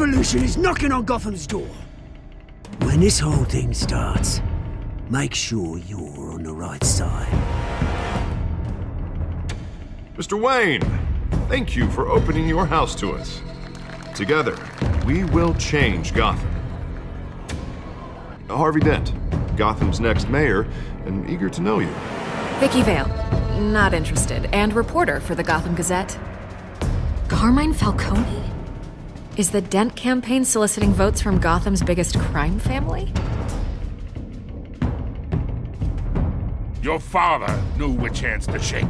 revolution is knocking on Gotham's door. When this whole thing starts, make sure you're on the right side. Mr. Wayne, thank you for opening your house to us. Together, we will change Gotham. Harvey Dent, Gotham's next mayor, and eager to know you. Vicky Vale, not interested, and reporter for the Gotham Gazette. Carmine Falcone? Is the Dent campaign soliciting votes from Gotham's biggest crime family? Your father knew which hands to shake.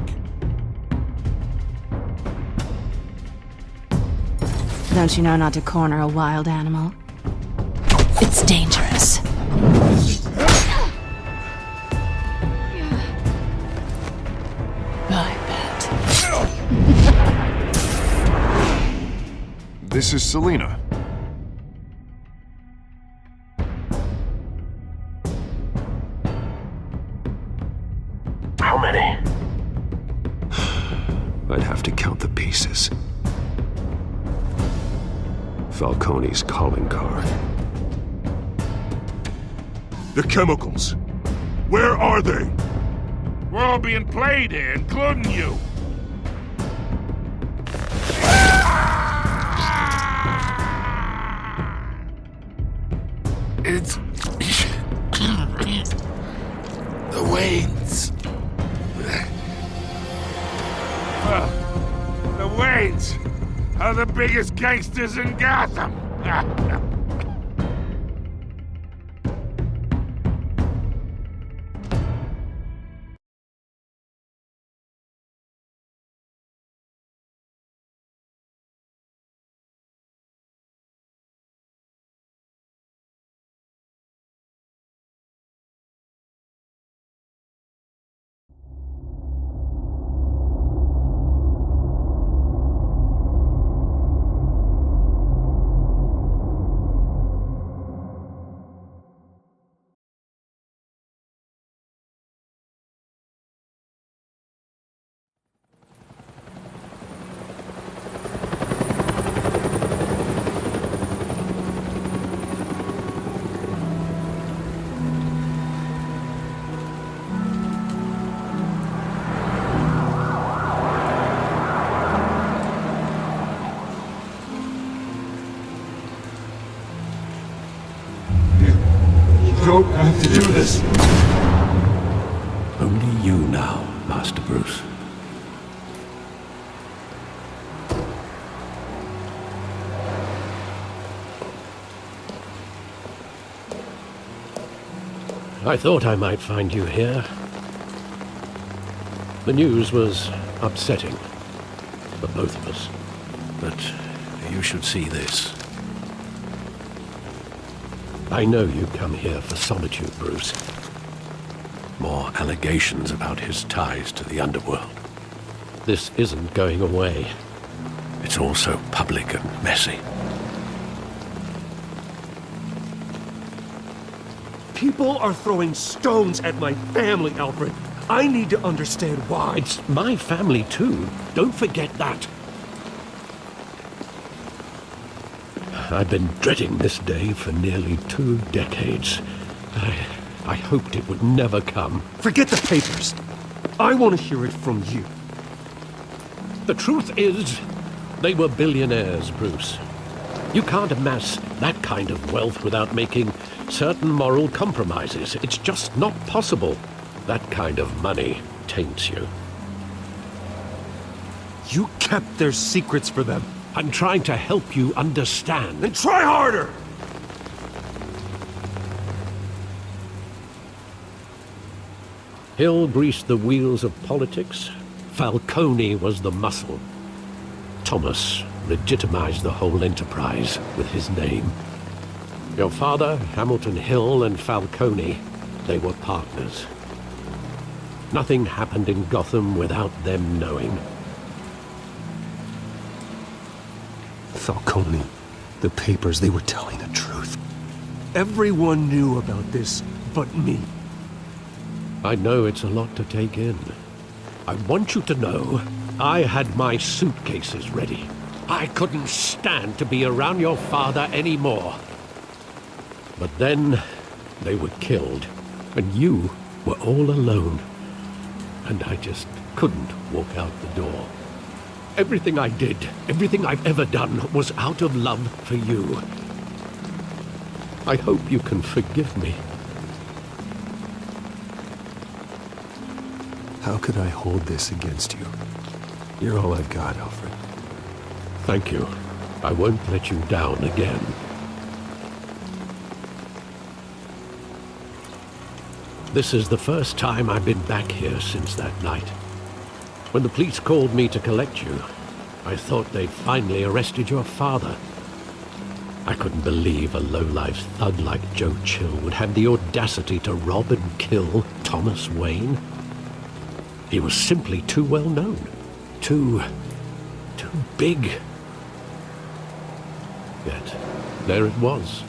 Don't you know not to corner a wild animal? It's dangerous. I bet. This is Selina. How many? I'd have to count the pieces. Falcone's calling card. The chemicals. Where are they? We're all being played here, including you. It's... the Waynes. The Waynes are the biggest gangsters in Gotham. Don't have to do this. Only you now, Master Bruce. I thought I might find you here. The news was upsetting for both of us. But you should see this. I know you come here for solitude, Bruce. More allegations about his ties to the underworld. This isn't going away. It's all so public and messy. People are throwing stones at my family, Alfred. I need to understand why. It's my family, too. Don't forget that. I've been dreading this day for nearly 2 decades. I hoped it would never come. Forget the papers. I want to hear it from you. The truth is, they were billionaires, Bruce. You can't amass that kind of wealth without making certain moral compromises. It's just not possible. That kind of money taints you. You kept their secrets for them. I'm trying to help you understand. Then try harder! Hill greased the wheels of politics. Falcone was the muscle. Thomas legitimized the whole enterprise with his name. Your father, Hamilton Hill, and Falcone, they were partners. Nothing happened in Gotham without them knowing. Falcone, the papers, they were telling the truth. Everyone knew about this but me. I know it's a lot to take in. I want you to know I had my suitcases ready. I couldn't stand to be around your father anymore. But then they were killed, and you were all alone. And I just couldn't walk out the door. Everything I did, everything I've ever done, was out of love for you. I hope you can forgive me. How could I hold this against you? You're all I've got, Alfred. Thank you. I won't let you down again. This is the first time I've been back here since that night. When the police called me to collect you, I thought they'd finally arrested your father. I couldn't believe a low-life thug like Joe Chill would have the audacity to rob and kill Thomas Wayne. He was simply too well known. Too big. Yet, there it was.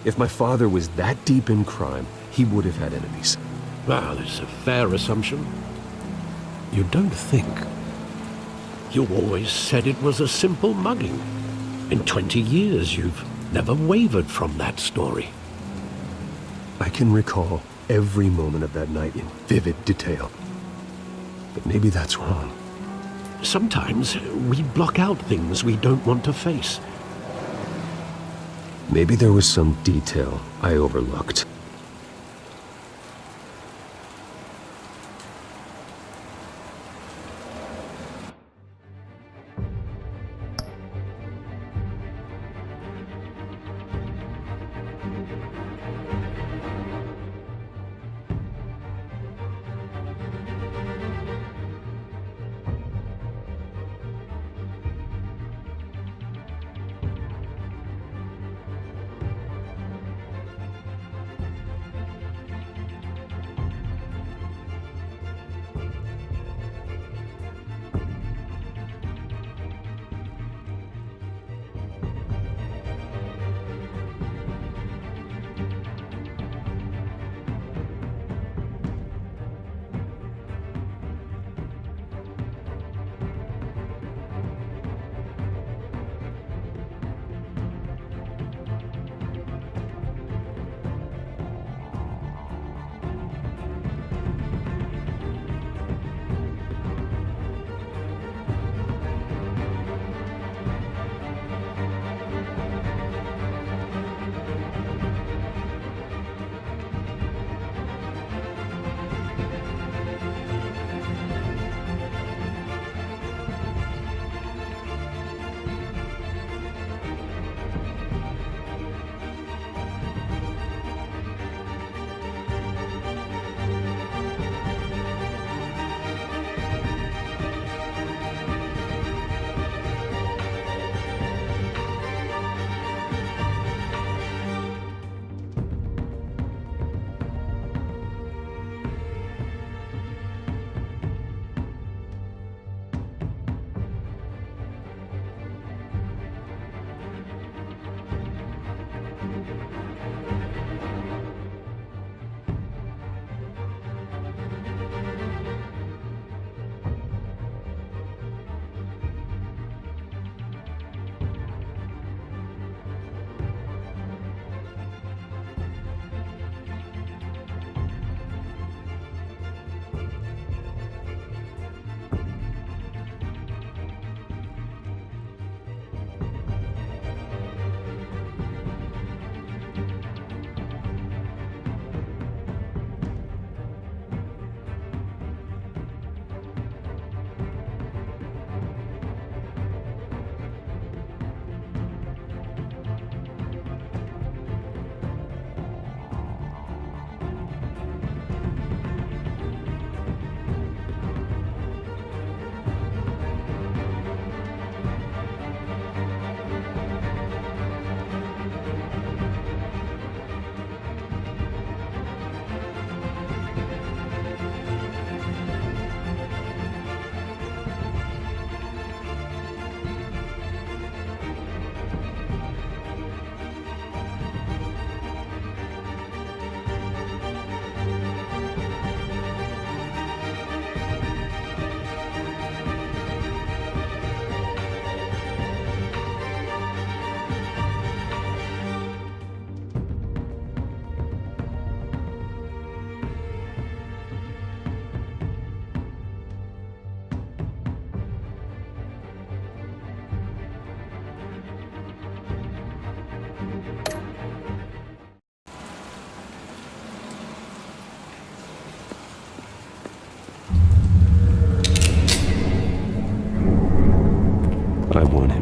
If my father was that deep in crime, he would have had enemies. Well, it's a fair assumption. You don't think. You always said it was a simple mugging. In 20 years, you've never wavered from that story. I can recall every moment of that night in vivid detail. But maybe that's wrong. Sometimes we block out things we don't want to face. Maybe there was some detail I overlooked.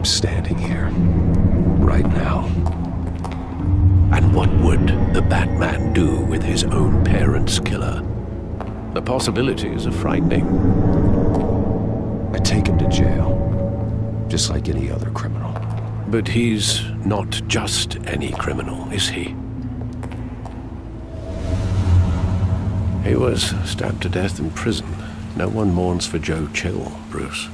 I'm standing here. Right now. And what would the Batman do with his own parents' killer? The possibilities are frightening. I take him to jail. Just like any other criminal. But he's not just any criminal, is he? He was stabbed to death in prison. No one mourns for Joe Chill, Bruce.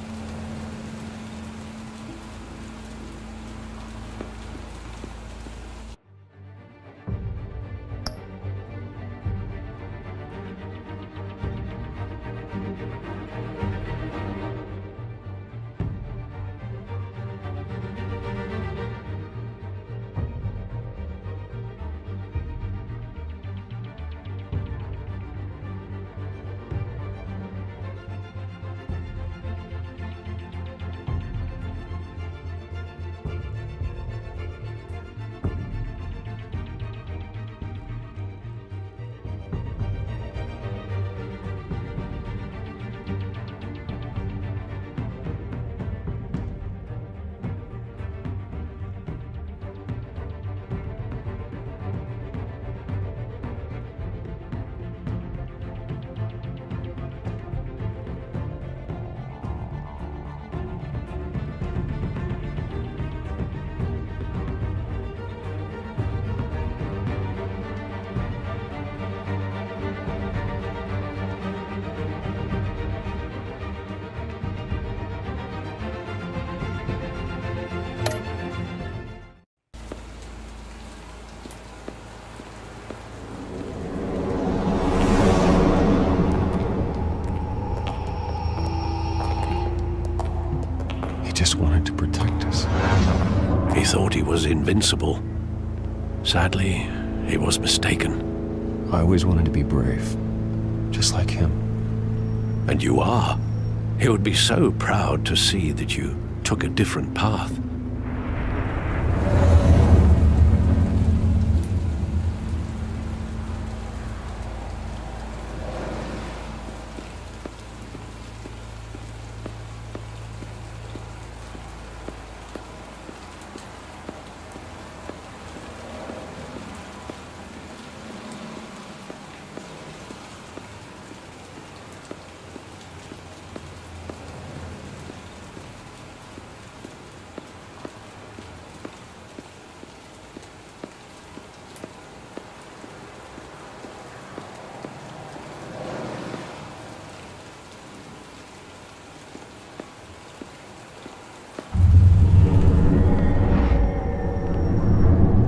Just wanted to protect us. He thought he was invincible. Sadly, he was mistaken. I always wanted to be brave. Just like him. And you are. He would be so proud to see that you took a different path.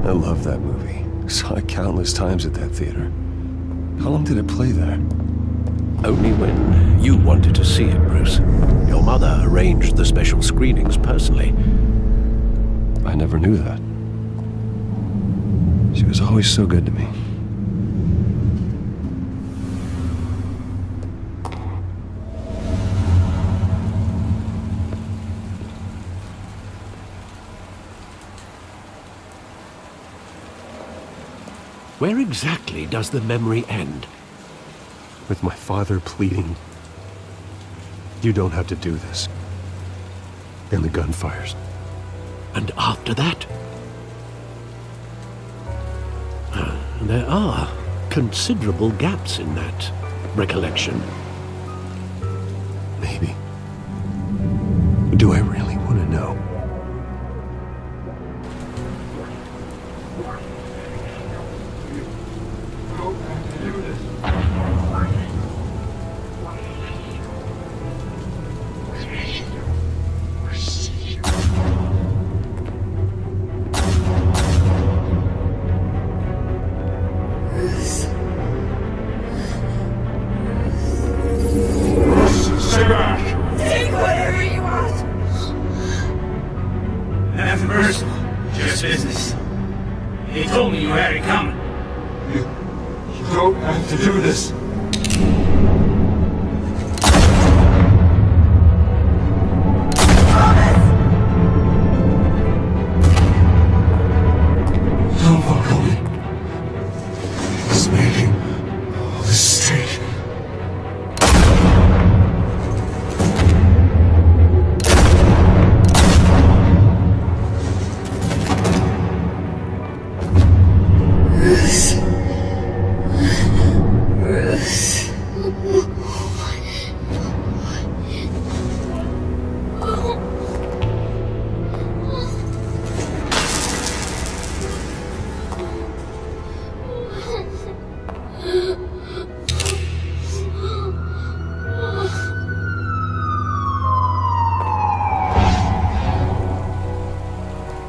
I love that movie. Saw it countless times at that theater. How long did it play there? Only when you wanted to see it, Bruce. Your mother arranged the special screenings personally. I never knew that. She was always so good to me. Where exactly does the memory end? With my father pleading, "You don't have to do this." And the gun fires. And after that? There are considerable gaps in that recollection. Maybe. Do I really want to know? Stay back! Take whatever you want!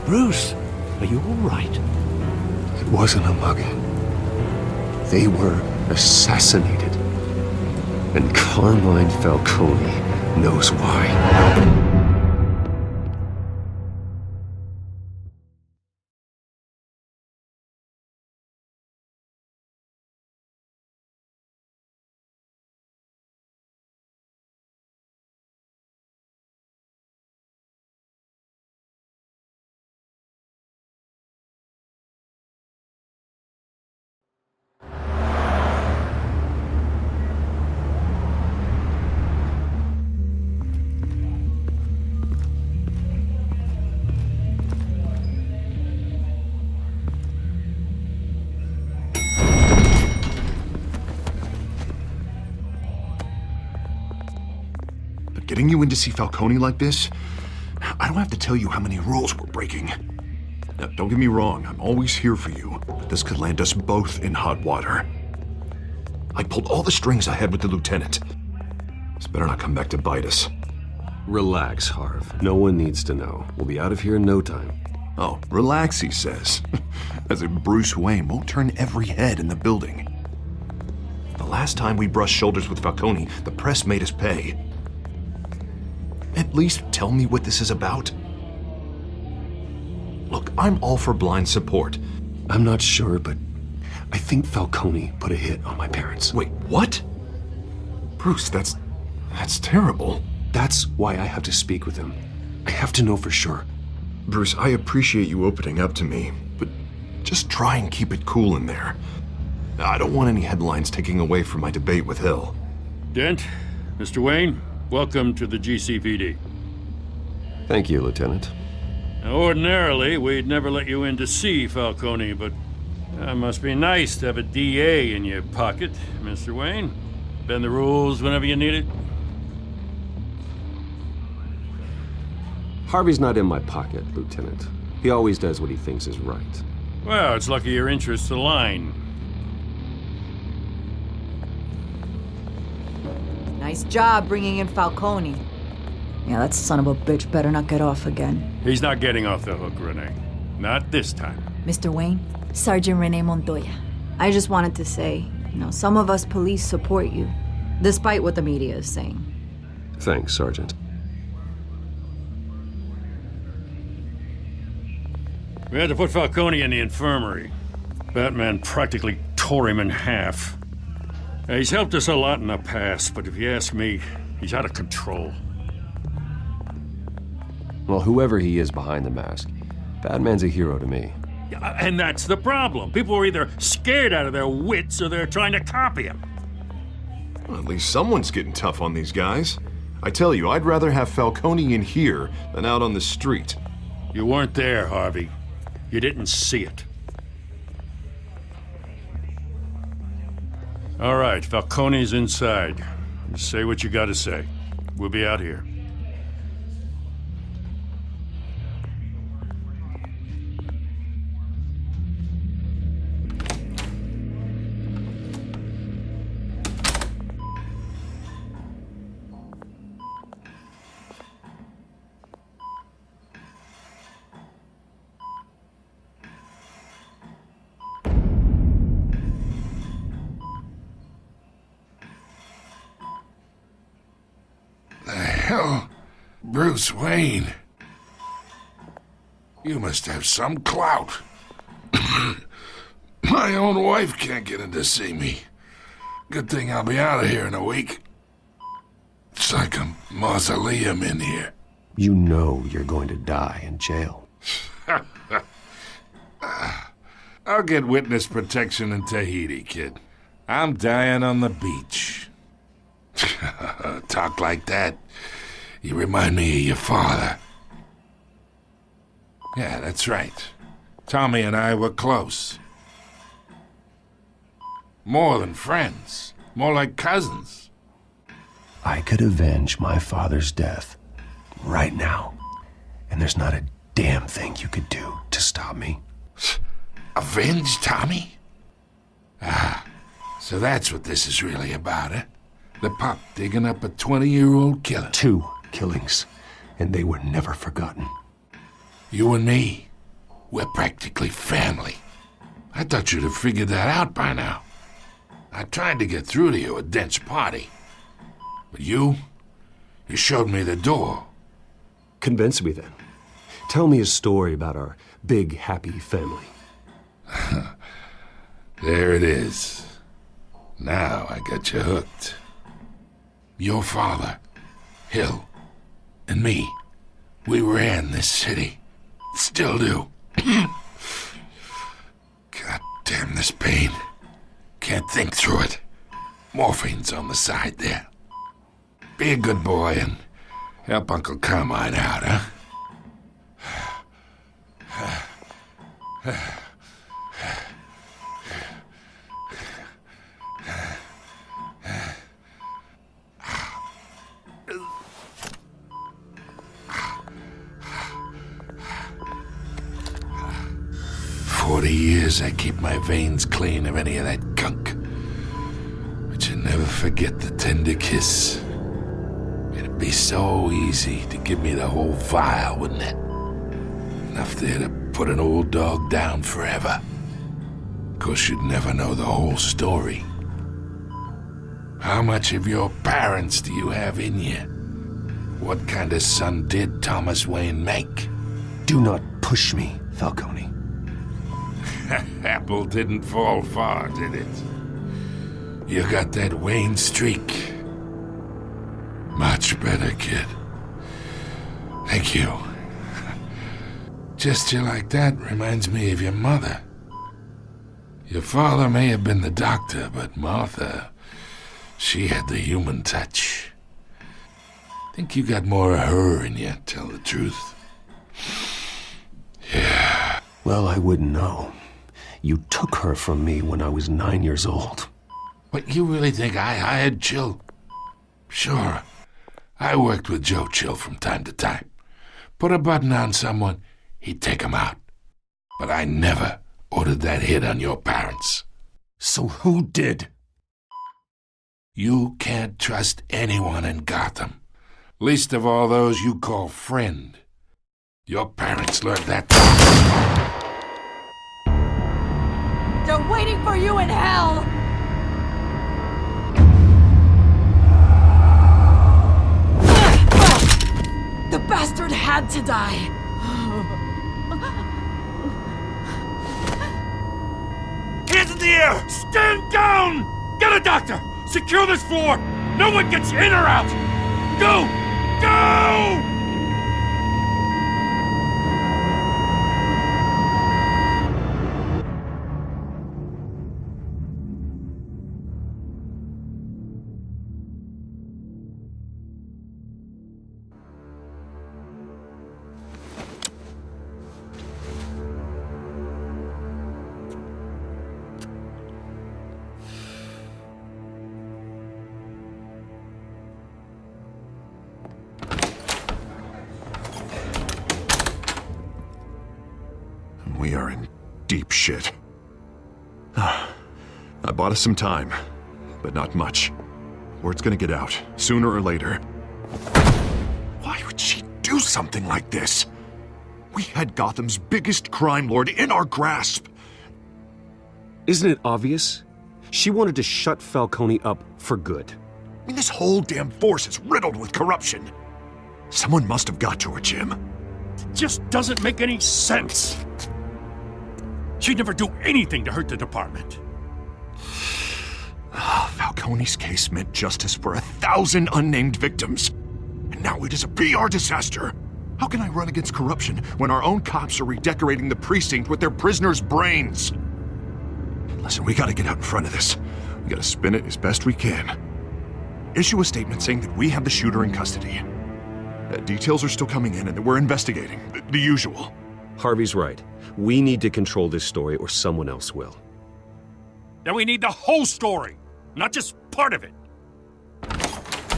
Bruce, are you all right? It wasn't a mugging. They were assassinated. And Carmine Falcone knows why. Getting you in to see Falcone like this, I don't have to tell you how many rules we're breaking. Now, don't get me wrong, I'm always here for you, but this could land us both in hot water. I pulled all the strings I had with the lieutenant. This better not come back to bite us. Relax, Harv. No one needs to know. We'll be out of here in no time. Oh, relax, he says. As if Bruce Wayne won't turn every head in the building. The last time we brushed shoulders with Falcone, the press made us pay. At least tell me what this is about. Look, I'm all for blind support. I'm not sure, but I think Falcone put a hit on my parents. Wait, what? Bruce, that's terrible. That's why I have to speak with him. I have to know for sure. Bruce, I appreciate you opening up to me, but just try and keep it cool in there. I don't want any headlines taking away from my debate with Hill. Dent, Mr. Wayne, welcome to the GCPD. Thank you, Lieutenant. Now, ordinarily, we'd never let you in to see Falcone, but it must be nice to have a DA in your pocket, Mr. Wayne. Bend the rules whenever you need it. Harvey's not in my pocket, Lieutenant. He always does what he thinks is right. Well, it's lucky your interests align. Nice job bringing in Falcone. Yeah, that son of a bitch better not get off again. He's not getting off the hook, Renee. Not this time. Mr. Wayne, Sergeant Renee Montoya. I just wanted to say, some of us police support you, despite what the media is saying. Thanks, Sergeant. We had to put Falcone in the infirmary. Batman practically tore him in half. He's helped us a lot in the past, but if you ask me, he's out of control. Well, whoever he is behind the mask, Batman's a hero to me. Yeah, and that's the problem. People are either scared out of their wits or they're trying to copy him. Well, at least someone's getting tough on these guys. I tell you, I'd rather have Falcone in here than out on the street. You weren't there, Harvey. You didn't see it. All right, Falcone's inside. Just say what you gotta say. We'll be out here. Hell, Bruce Wayne. You must have some clout. My own wife can't get in to see me. Good thing I'll be out of here in a week. It's like a mausoleum in here. You know you're going to die in jail. I'll get witness protection in Tahiti, kid. I'm dying on the beach. Talk like that. You remind me of your father. Yeah, that's right. Tommy and I were close. More than friends. More like cousins. I could avenge my father's death right now. And there's not a damn thing you could do to stop me. Avenge Tommy? Ah, so that's what this is really about, eh? The pup digging up a 20-year-old killer. 2 killings, and they were never forgotten. You and me, We're practically family. I thought you'd have figured that out by now. I tried to get through to you at Dent's party. But you showed me the door. Convince me then. Tell me a story about our big, happy family. There it is. Now I got you hooked. Your father, Hill, and me, we ran this city. Still do. God damn this pain. Can't think through it. Morphine's on the side there. Be a good boy and help Uncle Carmine out, huh? 40 years I keep my veins clean of any of that gunk. But you never forget the tender kiss. It'd be so easy to give me the whole vial, wouldn't it? Enough there to put an old dog down forever. Of course, you'd never know the whole story. How much of your parents do you have in you? What kind of son did Thomas Wayne make? Do not push me, Falcone. Apple didn't fall far, did it? You got that Wayne streak. Much better, kid. Thank you. Gesture like that reminds me of your mother. Your father may have been the doctor, but Martha, she had the human touch. Think you got more of her in you, tell the truth. Yeah. Well, I wouldn't know. You took her from me when I was 9 years old. What, you really think I hired Chill? Sure. I worked with Joe Chill from time to time. Put a button on someone, he'd take him out. But I never ordered that hit on your parents. So who did? You can't trust anyone in Gotham. Least of all those you call friend. Your parents learned that. They're waiting for you in hell! The bastard had to die! Hands in the air! Stand down! Get a doctor! Secure this floor! No one gets in or out! Go! Go! We are in deep shit. I bought us some time, but not much. Word's gonna get out, sooner or later. Why would she do something like this? We had Gotham's biggest crime lord in our grasp. Isn't it obvious? She wanted to shut Falcone up for good. I mean, this whole damn force is riddled with corruption. Someone must have got to her, Jim. It just doesn't make any sense. She'd never do anything to hurt the department. Falcone's case meant justice for 1,000 unnamed victims. And now it is a PR disaster. How can I run against corruption when our own cops are redecorating the precinct with their prisoners' brains? Listen, we gotta get out in front of this. We gotta spin it as best we can. Issue a statement saying that we have the shooter in custody. Details are still coming in and that we're investigating. The usual. Harvey's right. We need to control this story or someone else will. Then we need the whole story, not just part of it.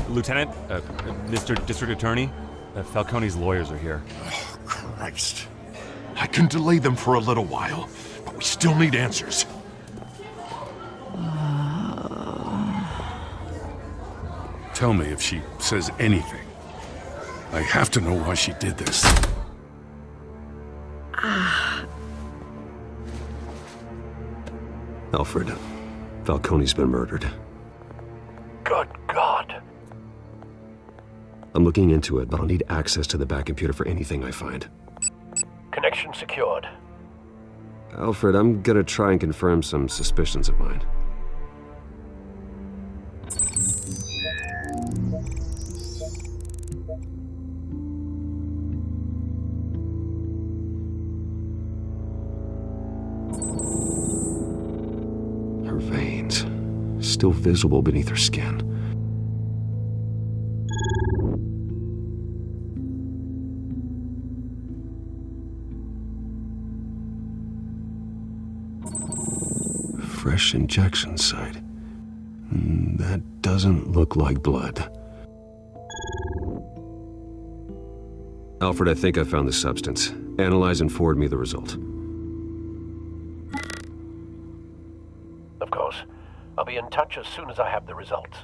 Lieutenant, Mr. District Attorney, Falcone's lawyers are here. Oh, Christ. I can delay them for a little while, but we still need answers. Tell me if she says anything. I have to know why she did this. Alfred, Falcone's been murdered. Good God. I'm looking into it, but I'll need access to the back computer for anything I find. Connection secured. Alfred, I'm gonna try and confirm some suspicions of mine. Her veins, still visible beneath her skin. Fresh injection site. That doesn't look like blood. Alfred, I think I found the substance. Analyze and forward me the result. Of course. I'll be in touch as soon as I have the results.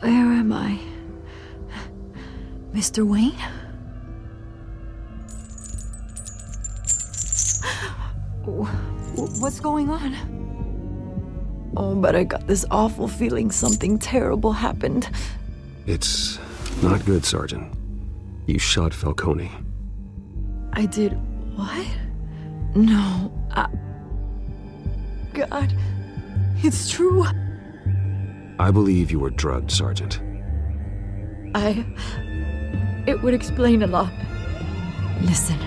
Where am I? Mr. Wayne? What's going on? Oh, but I got this awful feeling something terrible happened. It's not good, Sergeant. You shot Falcone. I did what? No, God, it's true. I believe you were drugged, Sergeant. It would explain a lot. Listen,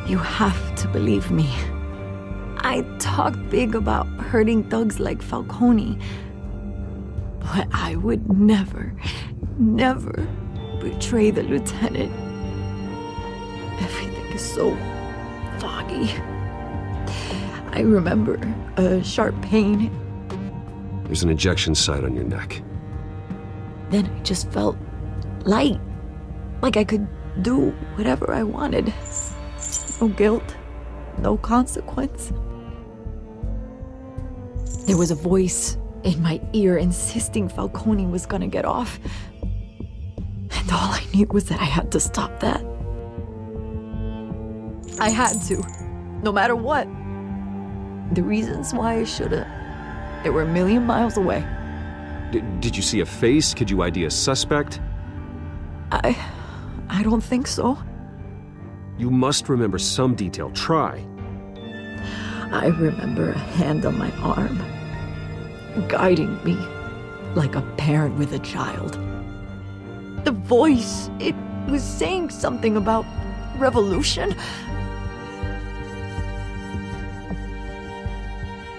you have to believe me. I talk big about hurting thugs like Falcone, but I would never betray the lieutenant. Everything is so foggy. I remember a sharp pain. There's an injection site on your neck. Then I just felt light, like I could do whatever I wanted. No guilt, no consequence. There was a voice in my ear insisting Falcone was gonna get off. And all I knew was that I had to stop that. I had to, no matter what. The reasons why I should've, they were a million miles away. Did you see a face? Could you ID a suspect? I don't think so. You must remember some detail. Try. I remember a hand on my arm, guiding me like a parent with a child. The voice, it was saying something about revolution.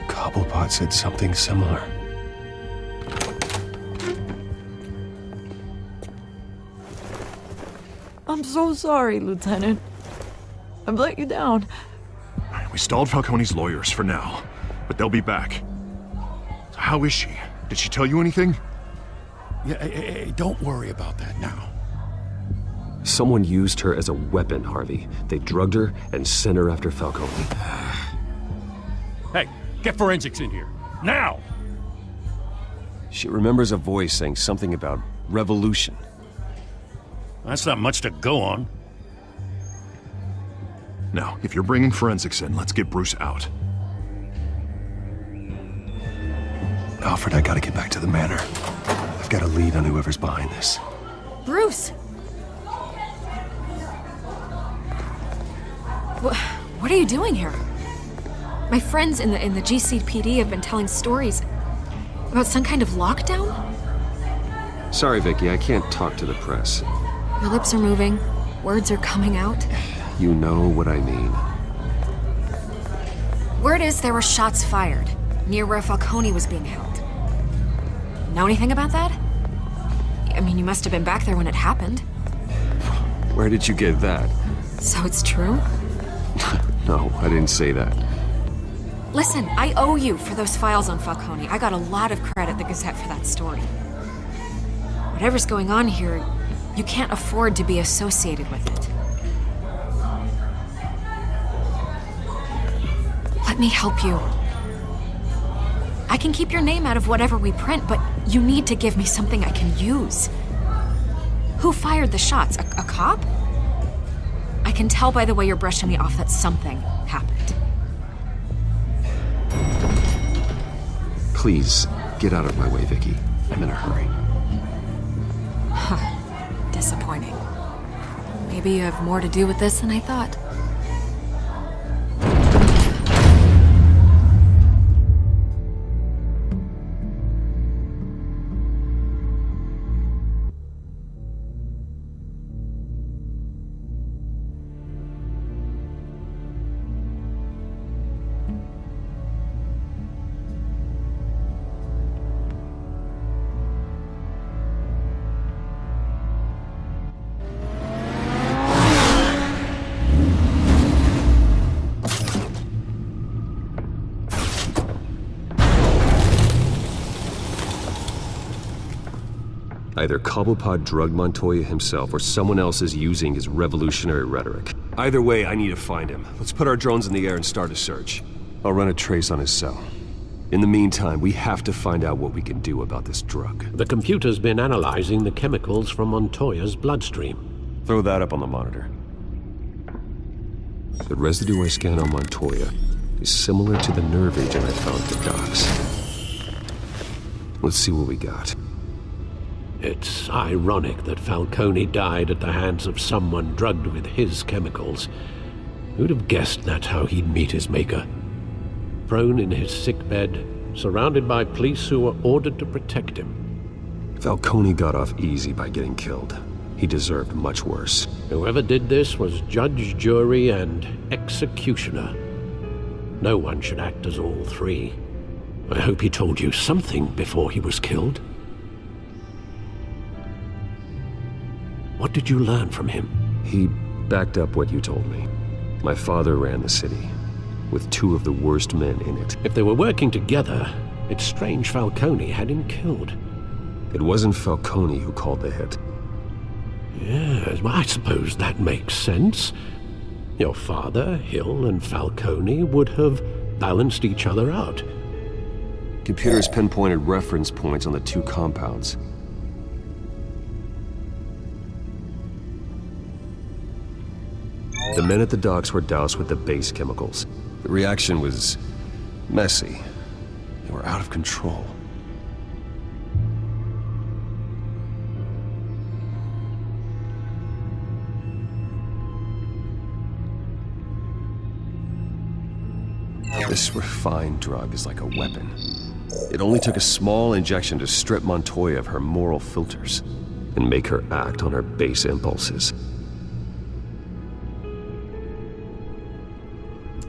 Cobblepot said something similar. I'm so sorry, Lieutenant. I've let you down. We stalled Falcone's lawyers for now, but they'll be back. So how is she? Did she tell you anything? Yeah, hey, don't worry about that now. Someone used her as a weapon, Harvey. They drugged her and sent her after Falcone. Hey, get forensics in here. Now! She remembers a voice saying something about revolution. That's not much to go on. Now, if you're bringing forensics in, let's get Bruce out. Alfred, I gotta get back to the manor. I've got a lead on whoever's behind this. Bruce! What are you doing here? My friends in the GCPD have been telling stories about some kind of lockdown? Sorry, Vicky, I can't talk to the press. Your lips are moving. Words are coming out. You know what I mean. Word is there were shots fired near where Falcone was being held. Know anything about that? I mean, you must have been back there when it happened. Where did you get that? So it's true? No, I didn't say that. Listen, I owe you for those files on Falcone. I got a lot of credit at the Gazette for that story. Whatever's going on here, you can't afford to be associated with it. Let me help you. I can keep your name out of whatever we print, but you need to give me something I can use. Who fired the shots? A cop? I can tell by the way you're brushing me off that something happened. Please, get out of my way, Vicky. I'm in a hurry. Disappointing. Maybe you have more to do with this than I thought. Either Cobblepot drugged Montoya himself, or someone else is using his revolutionary rhetoric. Either way, I need to find him. Let's put our drones in the air and start a search. I'll run a trace on his cell. In the meantime, we have to find out what we can do about this drug. The computer's been analyzing the chemicals from Montoya's bloodstream. Throw that up on the monitor. The residue I scanned on Montoya is similar to the nerve agent I found at the docks. Let's see what we got. It's ironic that Falcone died at the hands of someone drugged with his chemicals. Who'd have guessed that's how he'd meet his maker? Prone in his sickbed, surrounded by police who were ordered to protect him. Falcone got off easy by getting killed. He deserved much worse. Whoever did this was judge, jury, and executioner. No one should act as all three. I hope he told you something before he was killed. What did you learn from him? He backed up what you told me. My father ran the city, with two of the worst men in it. If they were working together, it's strange Falcone had him killed. It wasn't Falcone who called the hit. Yes, well, I suppose that makes sense. Your father, Hill, and Falcone would have balanced each other out. Computers pinpointed reference points on the two compounds. The men at the docks were doused with the base chemicals. The reaction was messy. They were out of control. This refined drug is like a weapon. It only took a small injection to strip Montoya of her moral filters and make her act on her base impulses.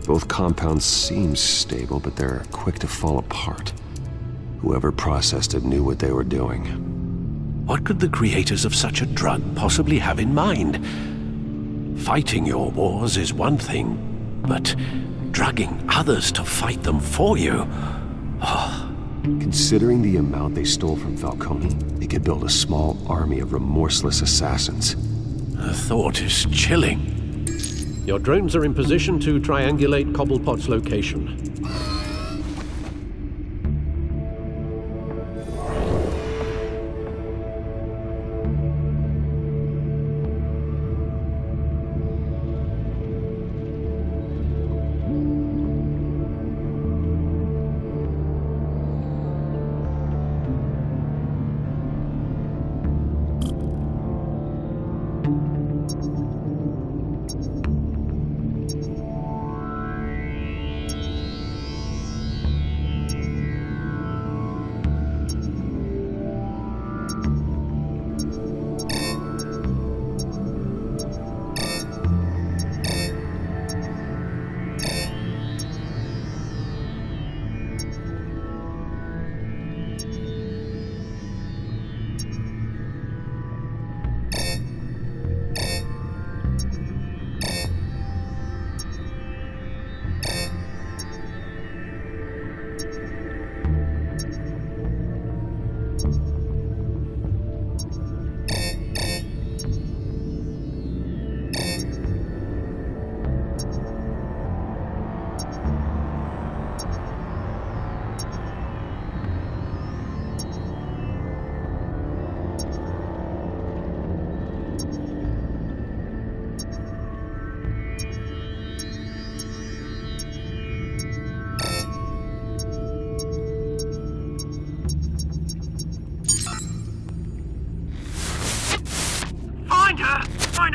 Both compounds seem stable, but they're quick to fall apart. Whoever processed it knew what they were doing. What could the creators of such a drug possibly have in mind? Fighting your wars is one thing, but drugging others to fight them for you? Oh. Considering the amount they stole from Falcone, they could build a small army of remorseless assassins. The thought is chilling. Your drones are in position to triangulate Cobblepot's location.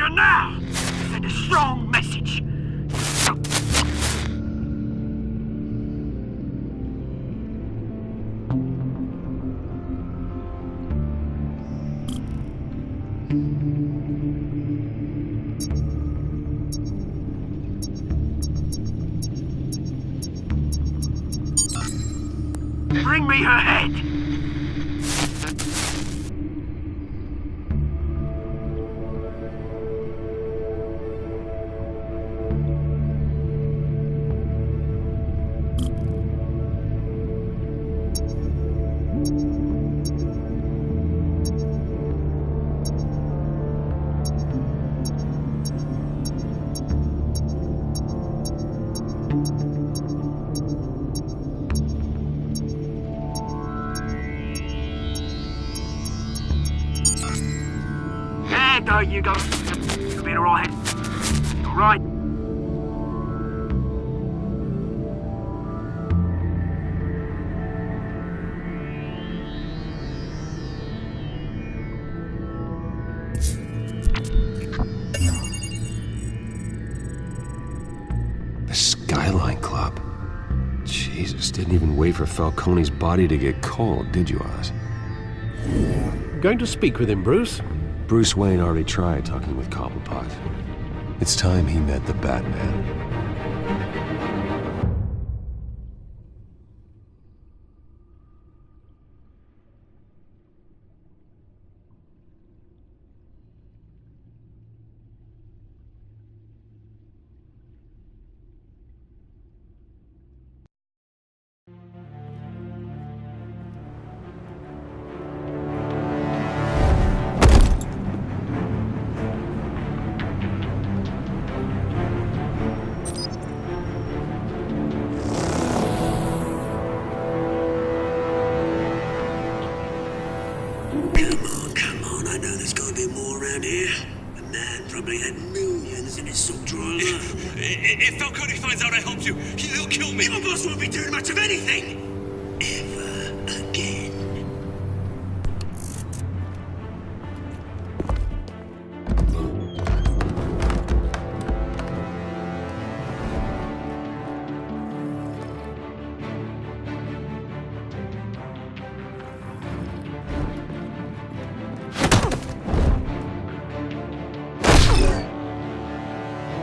trigger now! Send a strong message. Bring me her head! There you go. You'll be alright. Alright. The Skyline Club. Jesus, didn't even wait for Falcone's body to get cold, did you, Oz? Going to speak with him, Bruce? Bruce Wayne already tried talking with Cobblepot. It's time he met the Batman. Come on, I know there's gotta be more around here. The man probably had millions in his salt drawer alone. If Falcone finds out I helped you, he'll kill me. Your boss won't be doing much of anything! Ever again.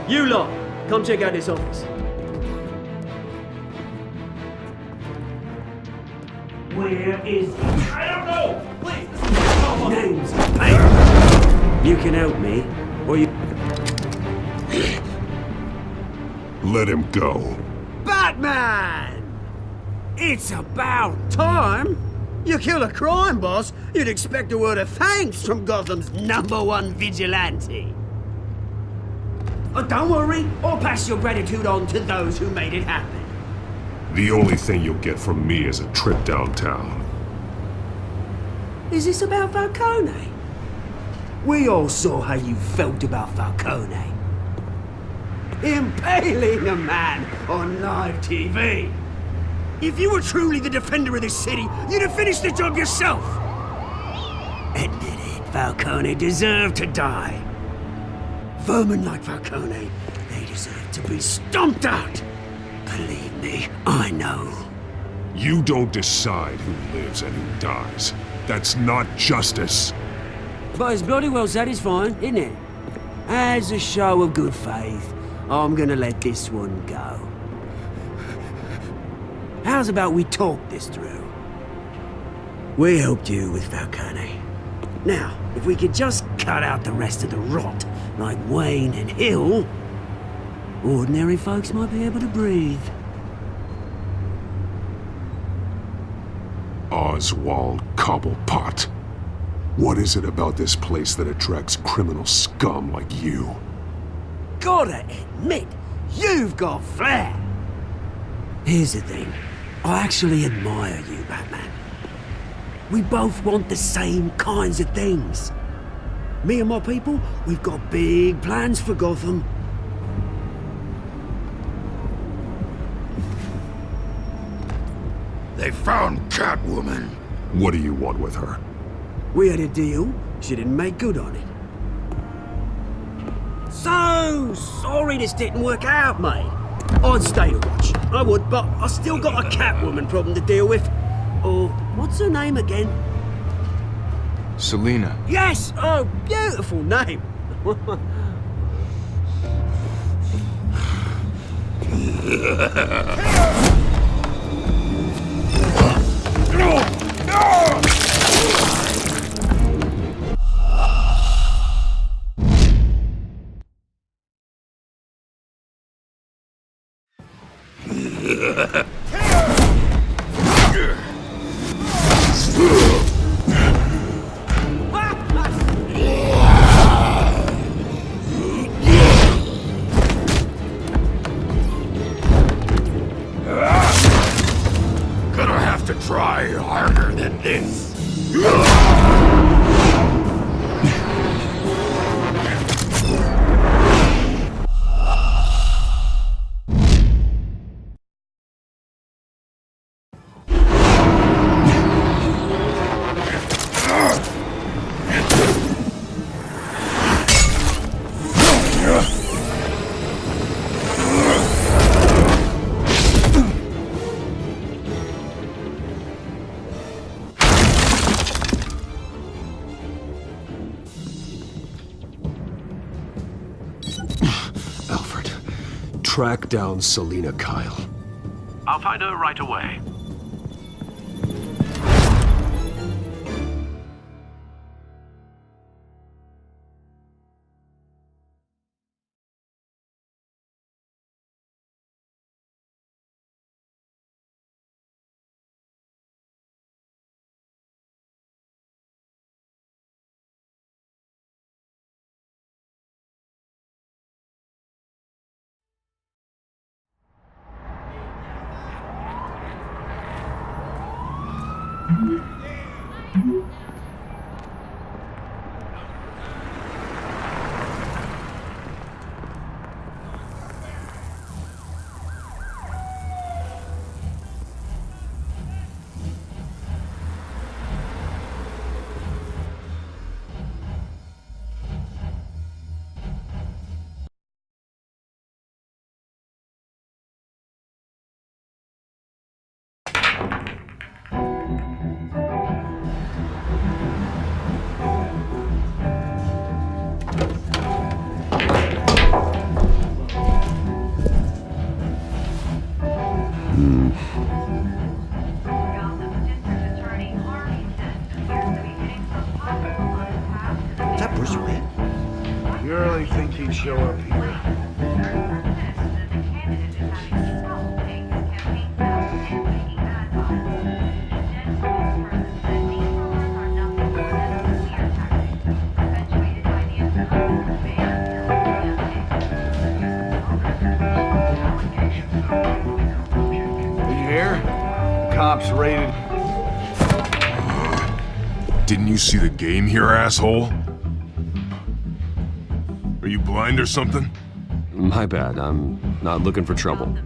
You lot, come check out this office. Where is he? I don't know! Please, Names, paper. You can help me, or you... Let him go. Batman! It's about time! You kill a crime boss, you'd expect a word of thanks from Gotham's #1 vigilante. Oh, don't worry, I'll pass your gratitude on to those who made it happen. The only thing you'll get from me is a trip downtown. Is this about Falcone? We all saw how you felt about Falcone. Impaling a man on live TV. If you were truly the defender of this city, you'd have finished the job yourself. Admit it, Falcone deserved to die. Vermin like Falcone, they deserve to be stomped out. Believe me, I know. You don't decide who lives and who dies. That's not justice. But it's bloody well satisfying, isn't it? As a show of good faith, I'm gonna let this one go. How's about we talk this through? We helped you with Falcone. Now, if we could just cut out the rest of the rot, like Wayne and Hill, ordinary folks might be able to breathe. Oswald Cobblepot. What is it about this place that attracts criminal scum like you? Gotta admit, you've got flair. Here's the thing. I actually admire you, Batman. We both want the same kinds of things. Me and my people, we've got big plans for Gotham. They found Catwoman. What do you want with her? We had a deal. She didn't make good on it. So sorry this didn't work out, mate. I'd stay to watch. I would, but I still got a Catwoman problem to deal with. Or, what's her name again? Selina. Yes! Oh, beautiful name. Gonna have to try harder than this. Alfred, track down Selina Kyle. I'll find her right away. Is that Bruce Wayne? You really think he'd show up here? Did you hear? Cops raided. Didn't you see the game here, asshole? Are you blind or something? My bad, I'm not looking for trouble.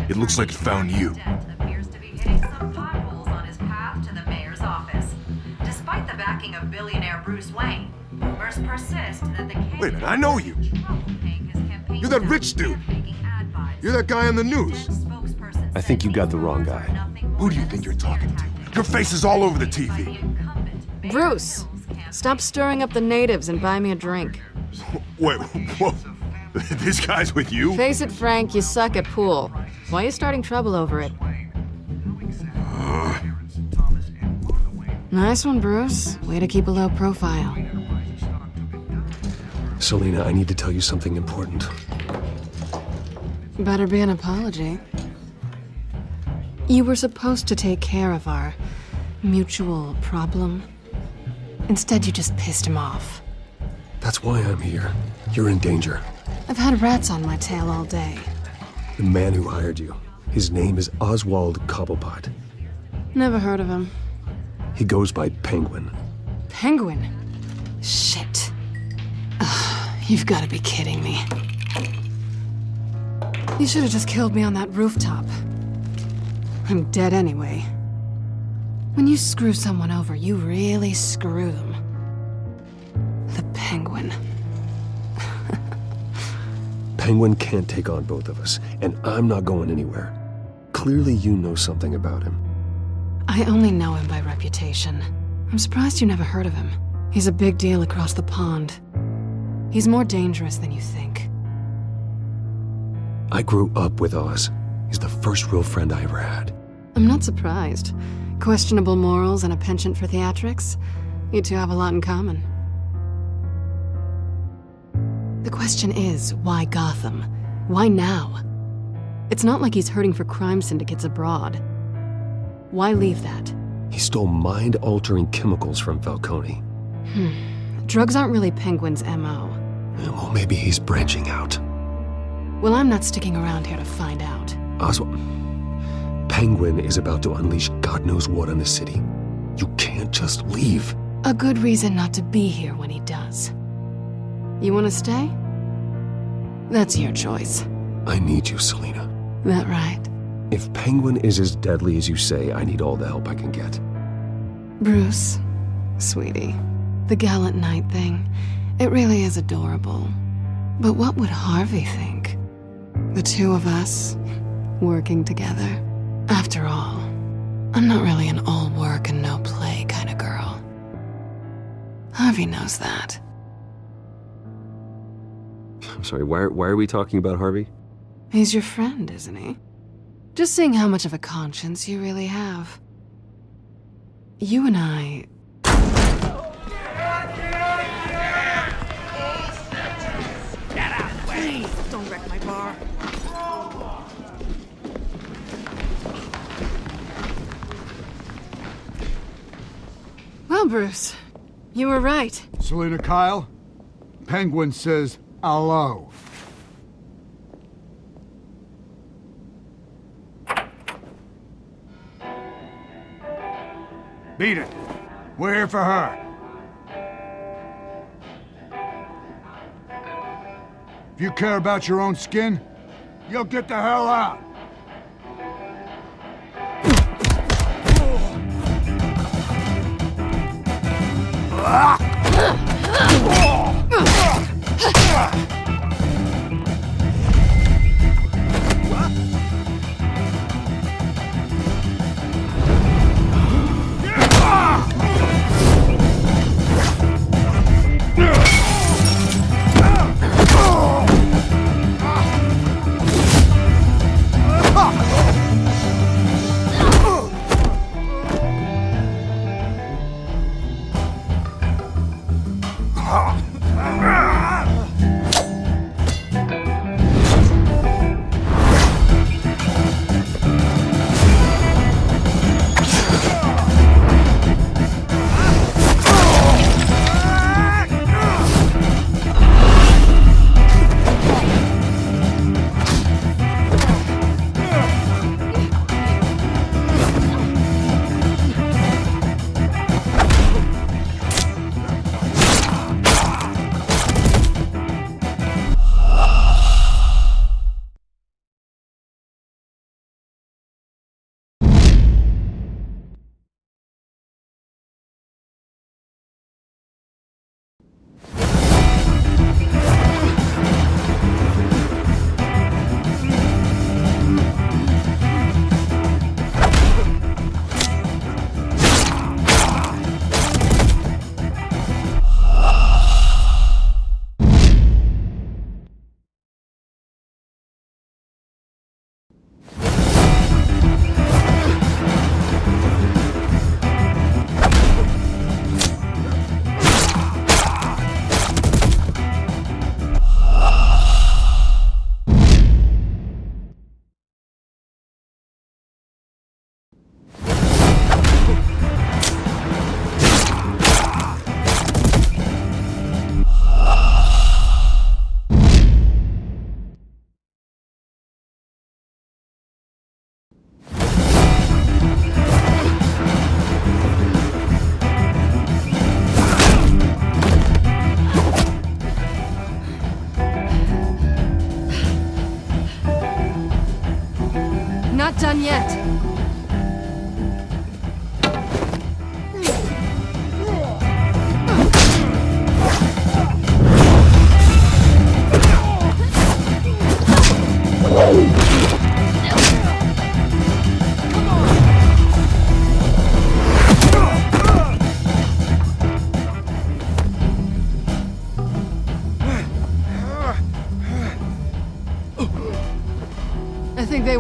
It looks like it found you. Appears to be hitting some potholes on his path to the mayor's office. Despite the backing of billionaire Bruce Wayne, rumors persist that the Wait a minute, I know you. You're that rich dude. You're that guy on the news. I think you got the wrong guy. Who do you think you're talking to? Your face is all over the TV. Bruce, stop stirring up the natives and buy me a drink. Wait, whoa. This guy's with you? Face it, Frank, you suck at pool. Why are you starting trouble over it? Nice one, Bruce. Way to keep a low profile. Selina, I need to tell you something important. Better be an apology. You were supposed to take care of our mutual problem. Instead, you just pissed him off. That's why I'm here. You're in danger. I've had rats on my tail all day. The man who hired you, his name is Oswald Cobblepot. Never heard of him. He goes by Penguin. Penguin? Shit. Ugh, you've got to be kidding me. You should have just killed me on that rooftop. I'm dead anyway. When you screw someone over, you really screw them. The Penguin. Penguin can't take on both of us, and I'm not going anywhere. Clearly you know something about him. I only know him by reputation. I'm surprised you never heard of him. He's a big deal across the pond. He's more dangerous than you think. I grew up with Oz. He's the first real friend I ever had. I'm not surprised. Questionable morals and a penchant for theatrics. You two have a lot in common. The question is, why Gotham? Why now? It's not like he's hurting for crime syndicates abroad. Why leave that? He stole mind-altering chemicals from Falcone. Drugs aren't really Penguin's M.O. Well, maybe he's branching out. Well, I'm not sticking around here to find out. Oswald, Penguin is about to unleash God knows what on the city. You can't just leave. A good reason not to be here when he does. You want to stay? That's your choice. I need you, Selina. That right? If Penguin is as deadly as you say, I need all the help I can get. Bruce, sweetie, the gallant knight thing, it really is adorable. But what would Harvey think? The two of us, working together. After all, I'm not really an all work and no play kind of girl. Harvey knows that. I'm sorry, why are we talking about Harvey? He's your friend, isn't he? Just seeing how much of a conscience you really have. You and I... Get out of the way! Please, don't wreck my bar. Well, Bruce, you were right. Selina Kyle, Penguin says hello. Beat it. We're here for her. If you care about your own skin, you'll get the hell out.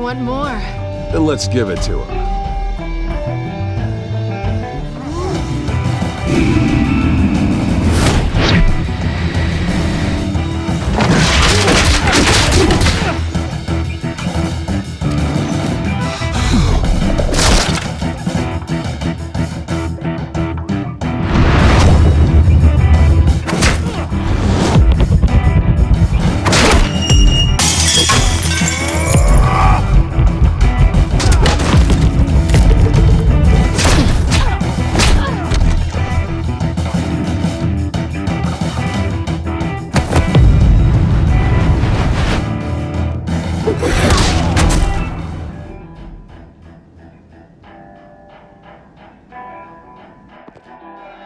want more. Then let's give it to him.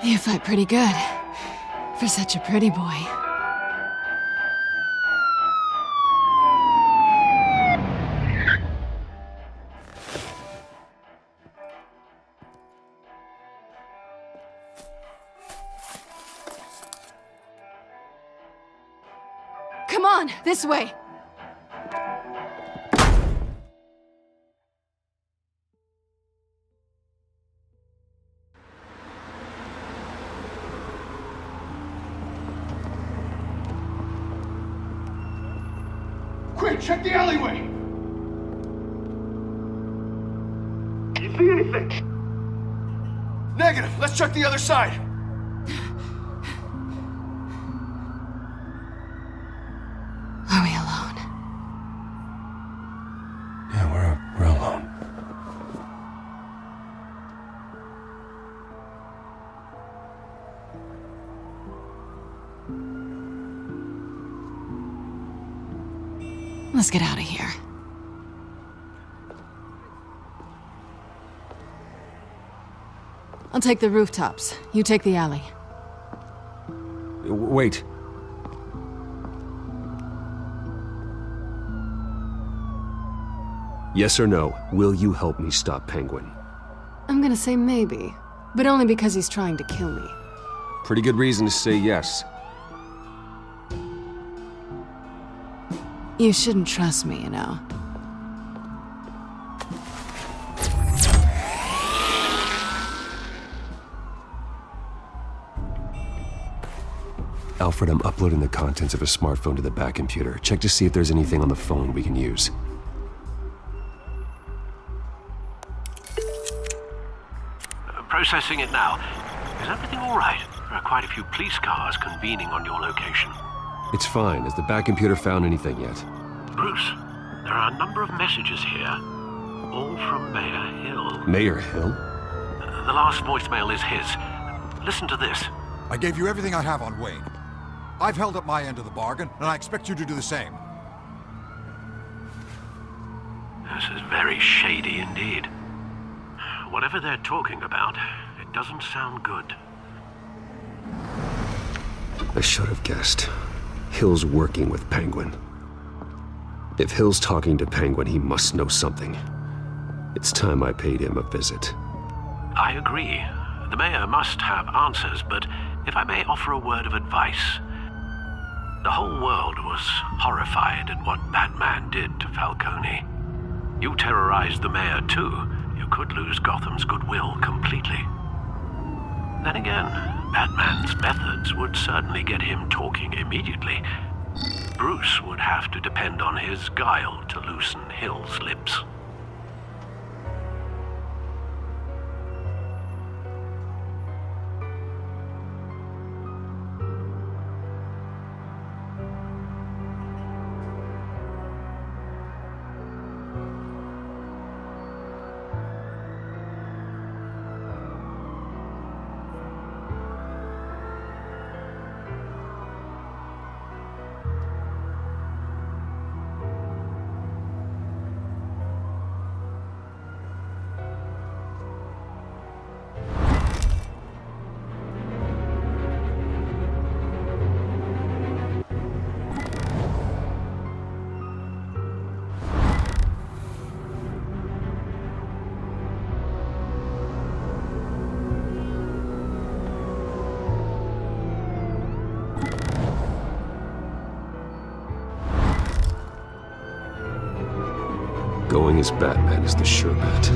You fight pretty good. For such a pretty boy. Come on, this way! Quick, check the alleyway! You see anything? Negative. Let's check the other side. Are we alone? Yeah, we're alone. Let's get out of here. I'll take the rooftops. You take the alley. Wait. Yes or no, will you help me stop Penguin? I'm gonna say maybe, but only because he's trying to kill me. Pretty good reason to say yes. You shouldn't trust me, you know. Alfred, I'm uploading the contents of a smartphone to the back computer. Check to see if there's anything on the phone we can use. Processing it now. Is everything all right? There are quite a few police cars convening on your location. It's fine. Has the back computer found anything yet? Bruce, there are a number of messages here. All from Mayor Hill. Mayor Hill? The last voicemail is his. Listen to this. I gave you everything I have on Wayne. I've held up my end of the bargain, and I expect you to do the same. This is very shady indeed. Whatever they're talking about, it doesn't sound good. I should have guessed. Hill's working with Penguin. If Hill's talking to Penguin, he must know something. It's time I paid him a visit. I agree. The mayor must have answers, but if I may offer a word of advice. The whole world was horrified at what Batman did to Falcone. You terrorized the mayor too. You could lose Gotham's goodwill completely. Then again, Batman's methods would certainly get him talking immediately. Bruce would have to depend on his guile to loosen Hill's lips. Going as Batman is the sure bet.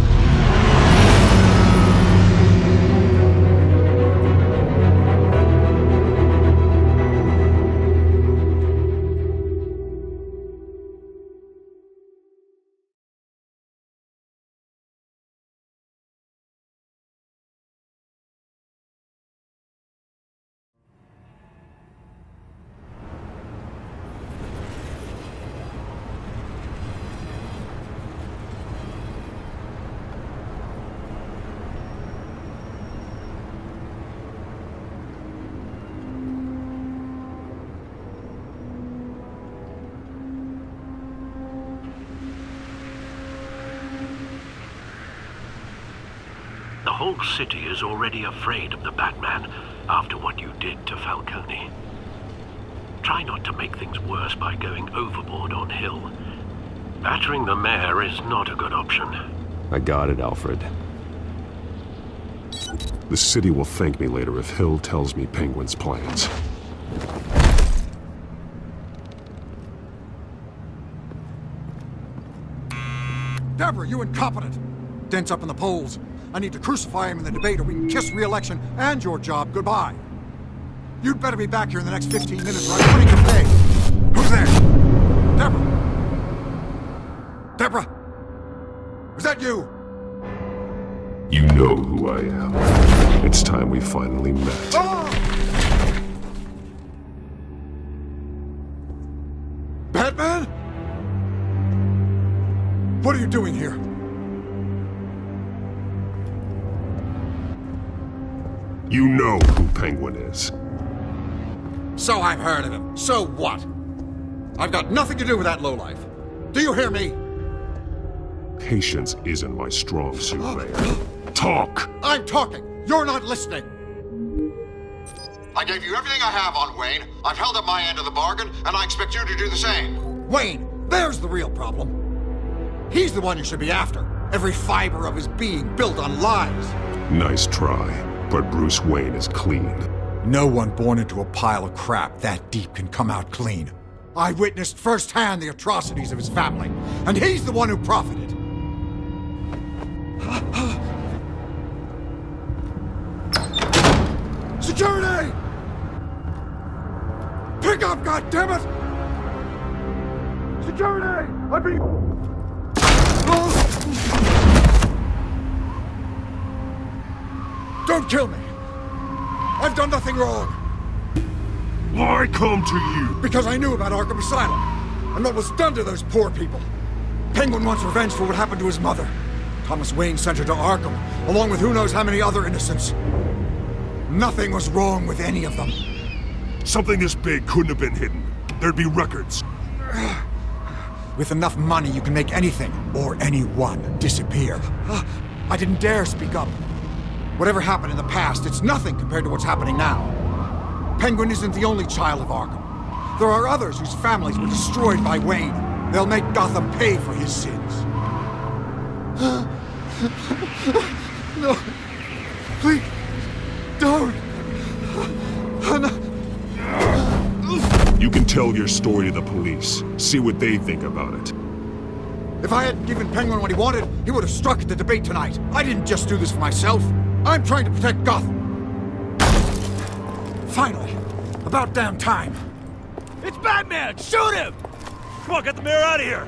The whole city is already afraid of the Batman after what you did to Falcone. Try not to make things worse by going overboard on Hill. Battering the mayor is not a good option. I got it, Alfred. The city will thank me later if Hill tells me Penguin's plans. Deborah, you incompetent! Dent's up in the polls. I need to crucify him in the debate or we can kiss re-election and your job goodbye. You'd better be back here in the next 15 minutes or I'm quitting your pay. Who's there? Deborah? Deborah? Was that you? You know who I am. It's time we finally met. Ah! Batman? What are you doing here? You know who Penguin is. So I've heard of him. So what? I've got nothing to do with that lowlife. Do you hear me? Patience isn't my strong suit, Mayor. Talk! I'm talking. You're not listening. I gave you everything I have on Wayne. I've held up my end of the bargain, and I expect you to do the same. Wayne, there's the real problem. He's the one you should be after. Every fiber of his being built on lies. Nice try, but Bruce Wayne is clean. No one born into a pile of crap that deep can come out clean. I witnessed firsthand the atrocities of his family, and he's the one who profited. Security! Pick up, goddammit! Security! I'm being... Don't kill me! I've done nothing wrong! Why come to you? Because I knew about Arkham Asylum, and what was done to those poor people. Penguin wants revenge for what happened to his mother. Thomas Wayne sent her to Arkham, along with who knows how many other innocents. Nothing was wrong with any of them. Something this big couldn't have been hidden. There'd be records. With enough money, you can make anything, or anyone, disappear. I didn't dare speak up. Whatever happened in the past, it's nothing compared to what's happening now. Penguin isn't the only child of Arkham. There are others whose families were destroyed by Wayne. They'll make Gotham pay for his sins. No. Please. Don't. You can tell your story to the police. See what they think about it. If I hadn't given Penguin what he wanted, he would have struck at the debate tonight. I didn't just do this for myself. I'm trying to protect Gotham. Finally. About damn time. It's Batman! Shoot him! Come on, get the mayor out of here!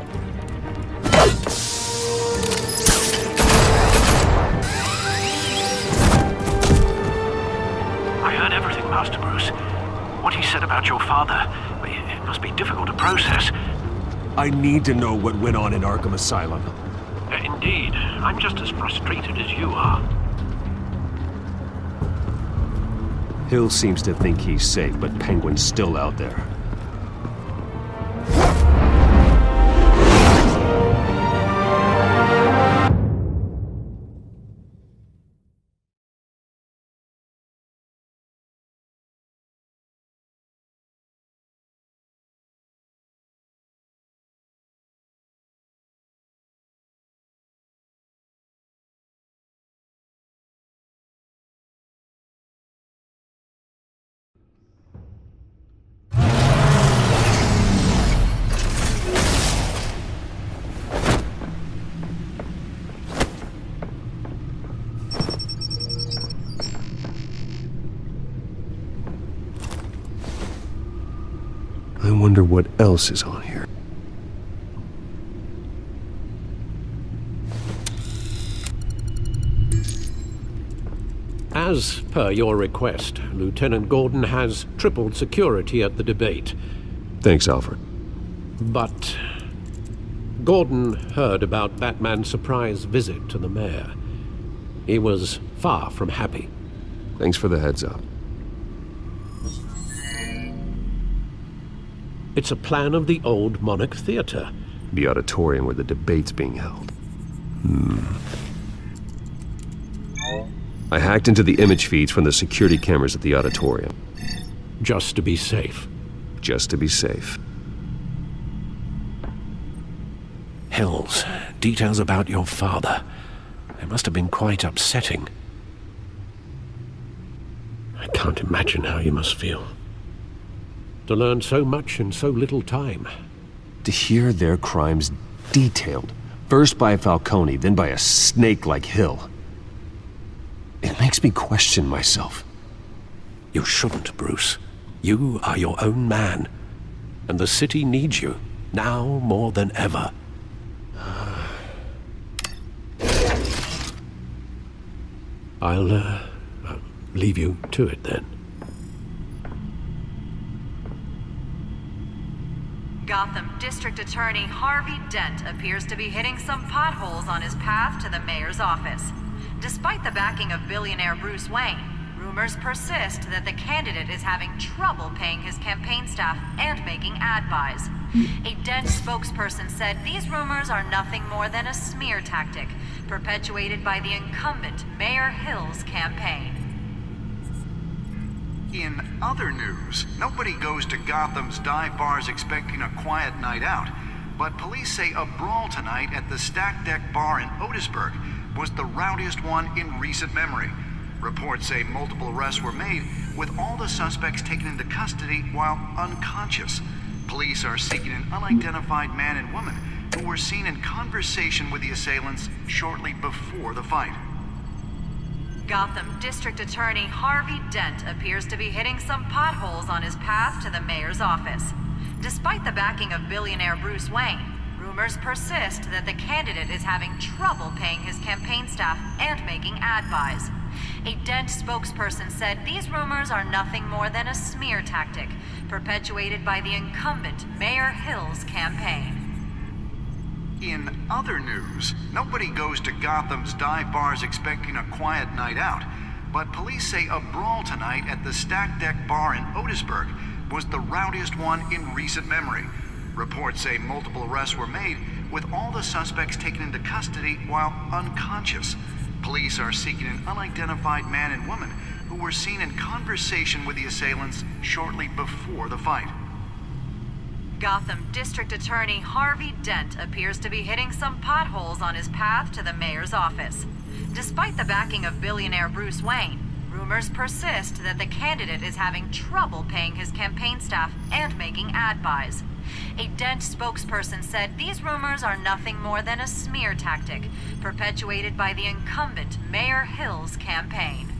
I heard everything, Master Bruce. What he said about your father, it must be difficult to process. I need to know what went on in Arkham Asylum. Indeed. I'm just as frustrated as you are. Hill seems to think he's safe, but Penguin's still out there. I wonder what else is on here. As per your request, Lieutenant Gordon has tripled security at the debate. Thanks, Alfred. But Gordon heard about Batman's surprise visit to the mayor. He was far from happy. Thanks for the heads up. It's a plan of the old Monarch Theater. The auditorium where the debate's being held. I hacked into the image feeds from the security cameras at the auditorium. Just to be safe. Just to be safe. Hills, details about your father. They must have been quite upsetting. I can't imagine how you must feel. To learn so much in so little time. To hear their crimes detailed, first by Falcone, then by a snake like Hill. It makes me question myself. You shouldn't, Bruce. You are your own man. And the city needs you, now more than ever. I'll leave you to it then. Gotham District Attorney Harvey Dent appears to be hitting some potholes on his path to the mayor's office. Despite the backing of billionaire Bruce Wayne, rumors persist that the candidate is having trouble paying his campaign staff and making ad buys. A Dent spokesperson said these rumors are nothing more than a smear tactic perpetuated by the incumbent Mayor Hill's campaign. In other news, nobody goes to Gotham's dive bars expecting a quiet night out, but police say a brawl tonight at the Stack Deck Bar in Otisburg was the rowdiest one in recent memory. Reports say multiple arrests were made, with all the suspects taken into custody while unconscious. Police are seeking an unidentified man and woman who were seen in conversation with the assailants shortly before the fight. Gotham District Attorney Harvey Dent appears to be hitting some potholes on his path to the mayor's office. Despite the backing of billionaire Bruce Wayne, rumors persist that the candidate is having trouble paying his campaign staff and making ad buys. A Dent spokesperson said these rumors are nothing more than a smear tactic perpetuated by the incumbent Mayor Hill's campaign. In other news, nobody goes to Gotham's dive bars expecting a quiet night out, but police say a brawl tonight at the Stack Deck Bar in Otisburg was the rowdiest one in recent memory. Reports say multiple arrests were made, with all the suspects taken into custody while unconscious. Police are seeking an unidentified man and woman who were seen in conversation with the assailants shortly before the fight. Gotham District Attorney Harvey Dent appears to be hitting some potholes on his path to the mayor's office. Despite the backing of billionaire Bruce Wayne, rumors persist that the candidate is having trouble paying his campaign staff and making ad buys. A Dent spokesperson said these rumors are nothing more than a smear tactic perpetuated by the incumbent Mayor Hill's campaign.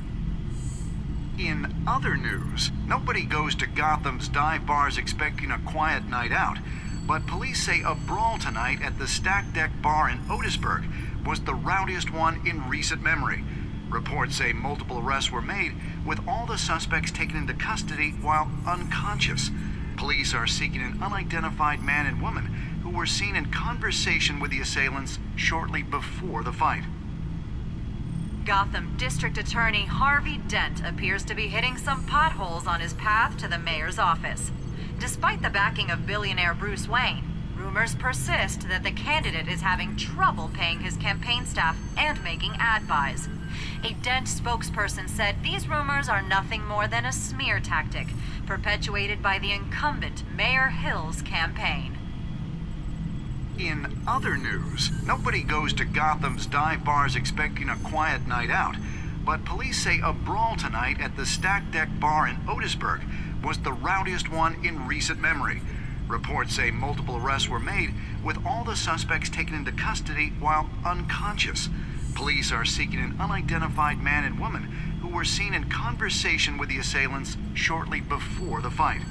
In other news, nobody goes to Gotham's dive bars expecting a quiet night out, but police say a brawl tonight at the Stack Deck Bar in Otisburg was the rowdiest one in recent memory. Reports say multiple arrests were made, with all the suspects taken into custody while unconscious. Police are seeking an unidentified man and woman who were seen in conversation with the assailants shortly before the fight. Gotham District Attorney Harvey Dent appears to be hitting some potholes on his path to the mayor's office. Despite the backing of billionaire Bruce Wayne, rumors persist that the candidate is having trouble paying his campaign staff and making ad buys. A Dent spokesperson said these rumors are nothing more than a smear tactic perpetuated by the incumbent Mayor Hill's campaign. In other news, nobody goes to Gotham's dive bars expecting a quiet night out, but police say a brawl tonight at the Stack Deck Bar in Otisburg was the rowdiest one in recent memory. Reports say multiple arrests were made, with all the suspects taken into custody while unconscious. Police are seeking an unidentified man and woman who were seen in conversation with the assailants shortly before the fight.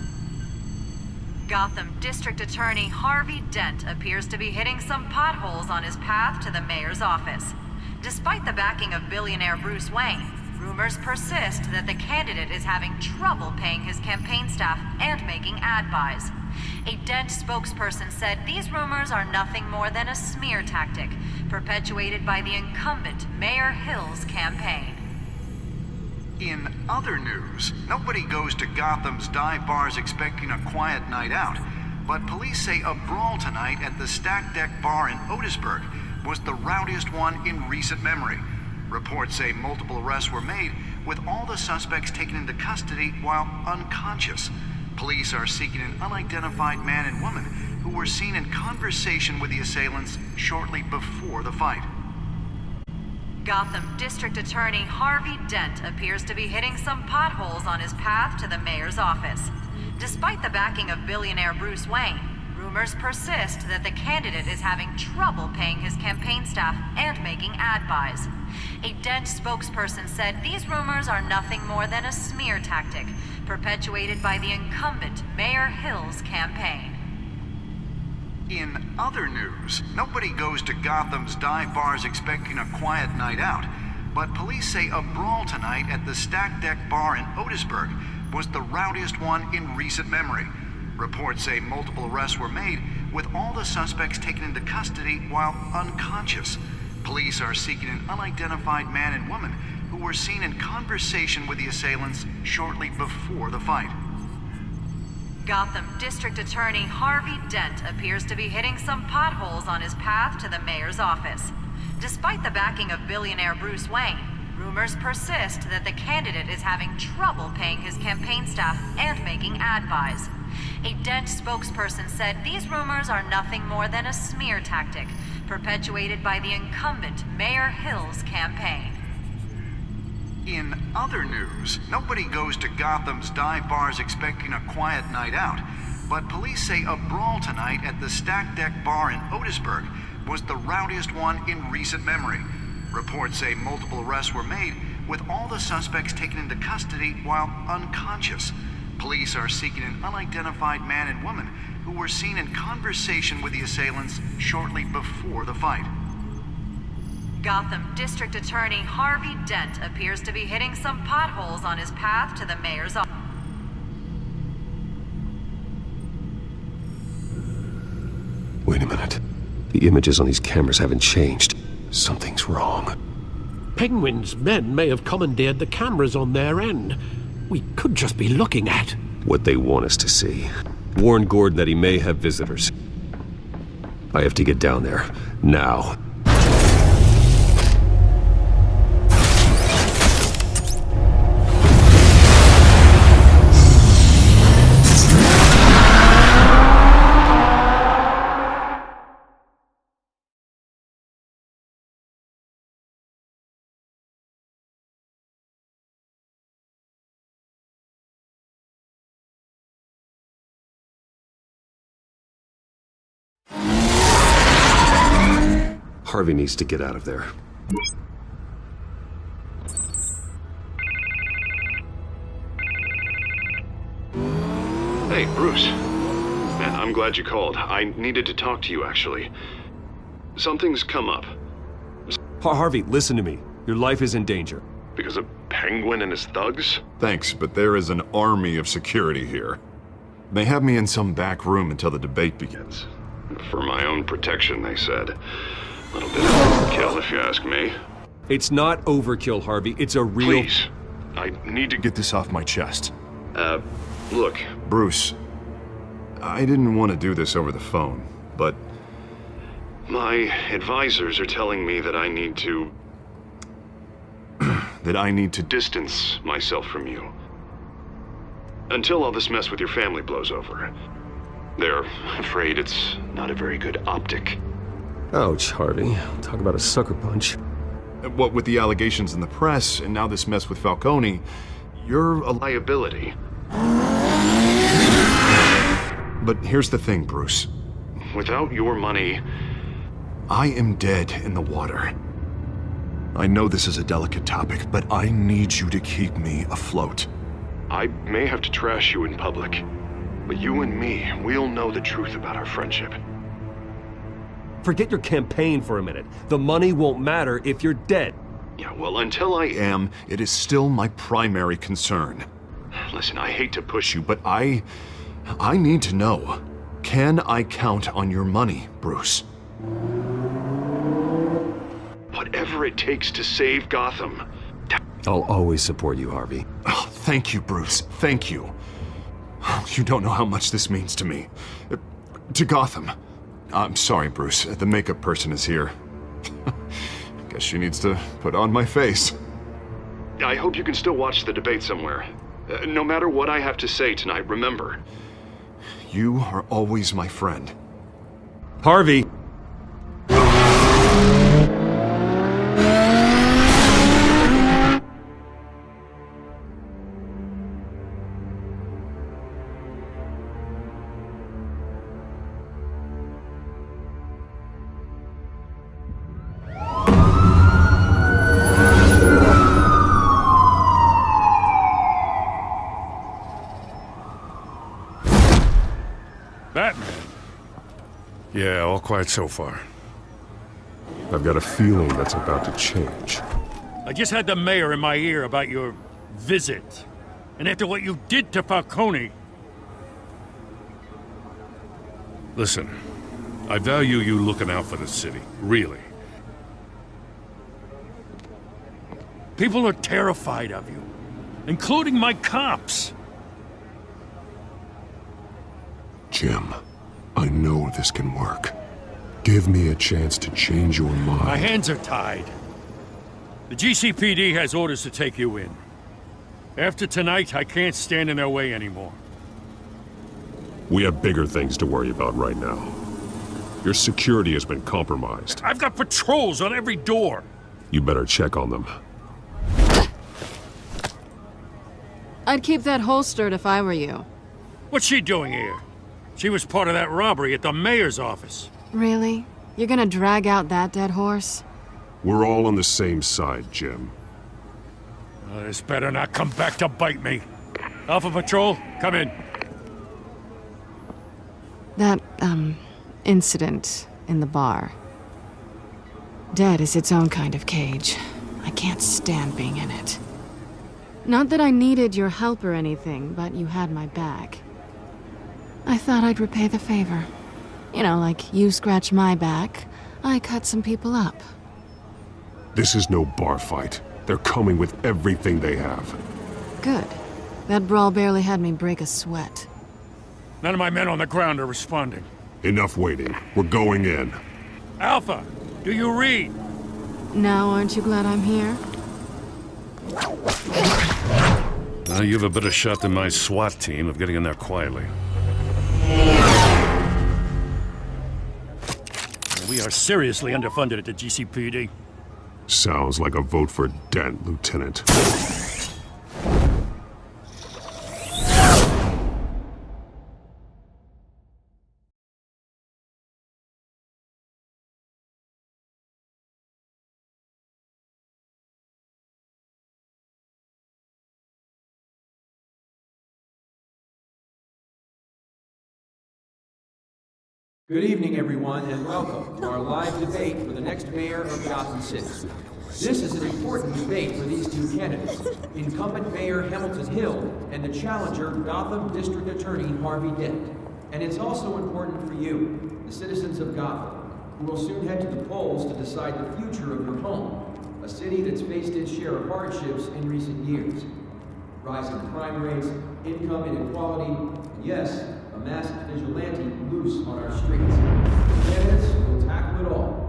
Gotham District Attorney Harvey Dent appears to be hitting some potholes on his path to the mayor's office. Despite the backing of billionaire Bruce Wayne, rumors persist that the candidate is having trouble paying his campaign staff and making ad buys. A Dent spokesperson said these rumors are nothing more than a smear tactic perpetuated by the incumbent Mayor Hill's campaign. In other news, nobody goes to Gotham's dive bars expecting a quiet night out, but police say a brawl tonight at the Stack Deck Bar in Otisburg was the rowdiest one in recent memory. Reports say multiple arrests were made, with all the suspects taken into custody while unconscious. Police are seeking an unidentified man and woman who were seen in conversation with the assailants shortly before the fight. Gotham District Attorney Harvey Dent appears to be hitting some potholes on his path to the mayor's office. Despite the backing of billionaire Bruce Wayne, rumors persist that the candidate is having trouble paying his campaign staff and making ad buys. A Dent spokesperson said these rumors are nothing more than a smear tactic perpetuated by the incumbent Mayor Hill's campaign. In other news, nobody goes to Gotham's dive bars expecting a quiet night out, but police say a brawl tonight at the Stack Deck Bar in Otisburg was the rowdiest one in recent memory. Reports say multiple arrests were made, with all the suspects taken into custody while unconscious. Police are seeking an unidentified man and woman who were seen in conversation with the assailants shortly before the fight. Gotham District Attorney Harvey Dent appears to be hitting some potholes on his path to the mayor's office. Despite the backing of billionaire Bruce Wayne, rumors persist that the candidate is having trouble paying his campaign staff and making ad buys. A Dent spokesperson said these rumors are nothing more than a smear tactic perpetuated by the incumbent Mayor Hill's campaign. In other news, nobody goes to Gotham's dive bars expecting a quiet night out, but police say a brawl tonight at the Stack Deck Bar in Otisburg was the rowdiest one in recent memory. Reports say multiple arrests were made, with all the suspects taken into custody while unconscious. Police are seeking an unidentified man and woman who were seen in conversation with the assailants shortly before the fight. Gotham District Attorney Harvey Dent appears to be hitting some potholes on his path to the mayor's office. Wait a minute. The images on these cameras haven't changed. Something's wrong. Penguin's men may have commandeered the cameras on their end. We could just be looking at what they want us to see. Warn Gordon that he may have visitors. I have to get down there. Now. Harvey needs to get out of there. Hey, Bruce. Man, I'm glad you called. I needed to talk to you, actually. Something's come up. Harvey, listen to me. Your life is in danger. Because of Penguin and his thugs? Thanks, but there is an army of security here. They have me in some back room until the debate begins. For my own protection, they said. A little bit of overkill, if you ask me. It's not overkill, Harvey. It's a real... Please. I need to get this off my chest. Look. Bruce, I didn't want to do this over the phone, but... My advisors are telling me that I need to... that I need to... distance myself from you. Until all this mess with your family blows over. They're afraid it's not a very good optic. Ouch, Harvey. Talk about a sucker punch. What with the allegations in the press, and now this mess with Falcone, you're a liability. But here's the thing, Bruce. Without your money... I am dead in the water. I know this is a delicate topic, but I need you to keep me afloat. I may have to trash you in public. But you and me, we'll know the truth about our friendship. Forget your campaign for a minute. The money won't matter if you're dead. Yeah, well, until I am, It is still my primary concern. listen, I hate to push you, But I need to know. Can I count on your money, Bruce? whatever it takes to save Gotham. I'll always support you, Harvey. Oh, thank you, Bruce. Thank you. You don't know how much this means to me. To Gotham. I'm sorry, Bruce. The makeup person is here. Guess she needs to put on my face. I hope you can still watch the debate somewhere. No matter what I have to say tonight, remember. You are always my friend. Harvey! Batman? Yeah, all quiet so far. I've got a feeling that's about to change. I just had the mayor in my ear about your visit. And after what you did to Falcone... Listen, I value you looking out for the city, really. People are terrified of you, including my cops. Jim, I know this can work. Give me a chance to change your mind. My hands are tied. The GCPD has orders to take you in. After tonight, I can't stand in their way anymore. We have bigger things to worry about right now. Your security has been compromised. I've got patrols on every door. You better check on them. I'd keep that holstered if I were you. What's she doing here? She was part of that robbery at the mayor's office. Really? You're gonna drag out that dead horse? We're all on the same side, Jim. This better not come back to bite me. Alpha Patrol, come in. That, incident in the bar. Dead is its own kind of cage. I can't stand being in it. Not that I needed your help or anything, but you had my back. I thought I'd repay the favor. You know, like you scratch my back, I cut some people up. This is no bar fight. They're coming with everything they have. Good. That brawl barely had me break a sweat. None of my men on the ground are responding. Enough waiting. We're going in. Alpha, do you read? Now aren't you glad I'm here? Now you have a better shot than my SWAT team of getting in there quietly. We are seriously underfunded at the GCPD. Sounds like a vote for Dent, Lieutenant. Good evening, everyone, and welcome to our live debate for the next mayor of Gotham City. This is an important debate for these two candidates, incumbent Mayor Hamilton Hill and the challenger Gotham District Attorney Harvey Dent. And it's also important for you, the citizens of Gotham, who will soon head to the polls to decide the future of your home, a city that's faced its share of hardships in recent years. Rising crime rates, income inequality, and yes, a masked vigilante loose on our streets. The candidates will tackle it all.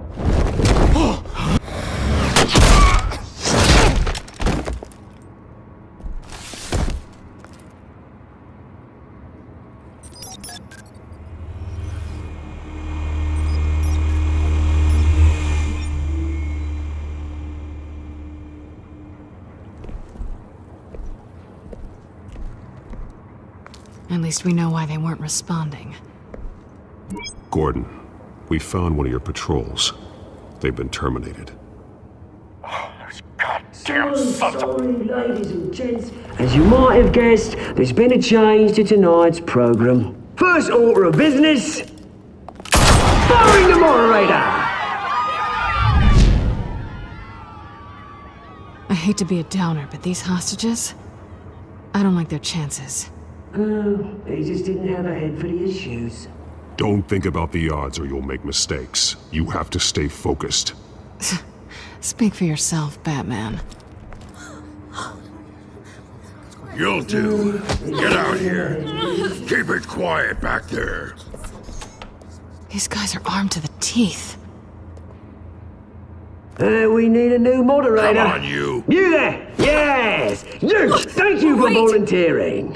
At least we know why they weren't responding. Gordon, we found one of your patrols. They've been terminated. So sorry, ladies and gents. As you might have guessed, there's been a change to tonight's program. First order of business, firing the moderator! I hate to be a downer, but these hostages, I don't like their chances. Oh, he just didn't have a head for the issues. Don't think about the odds or you'll make mistakes. You have to stay focused. Speak for yourself, Batman. You'll do. Get out here. Keep it quiet back there. These guys are armed to the teeth. We need a new moderator. Come on, you. You there! Yes! You! Thank you for volunteering.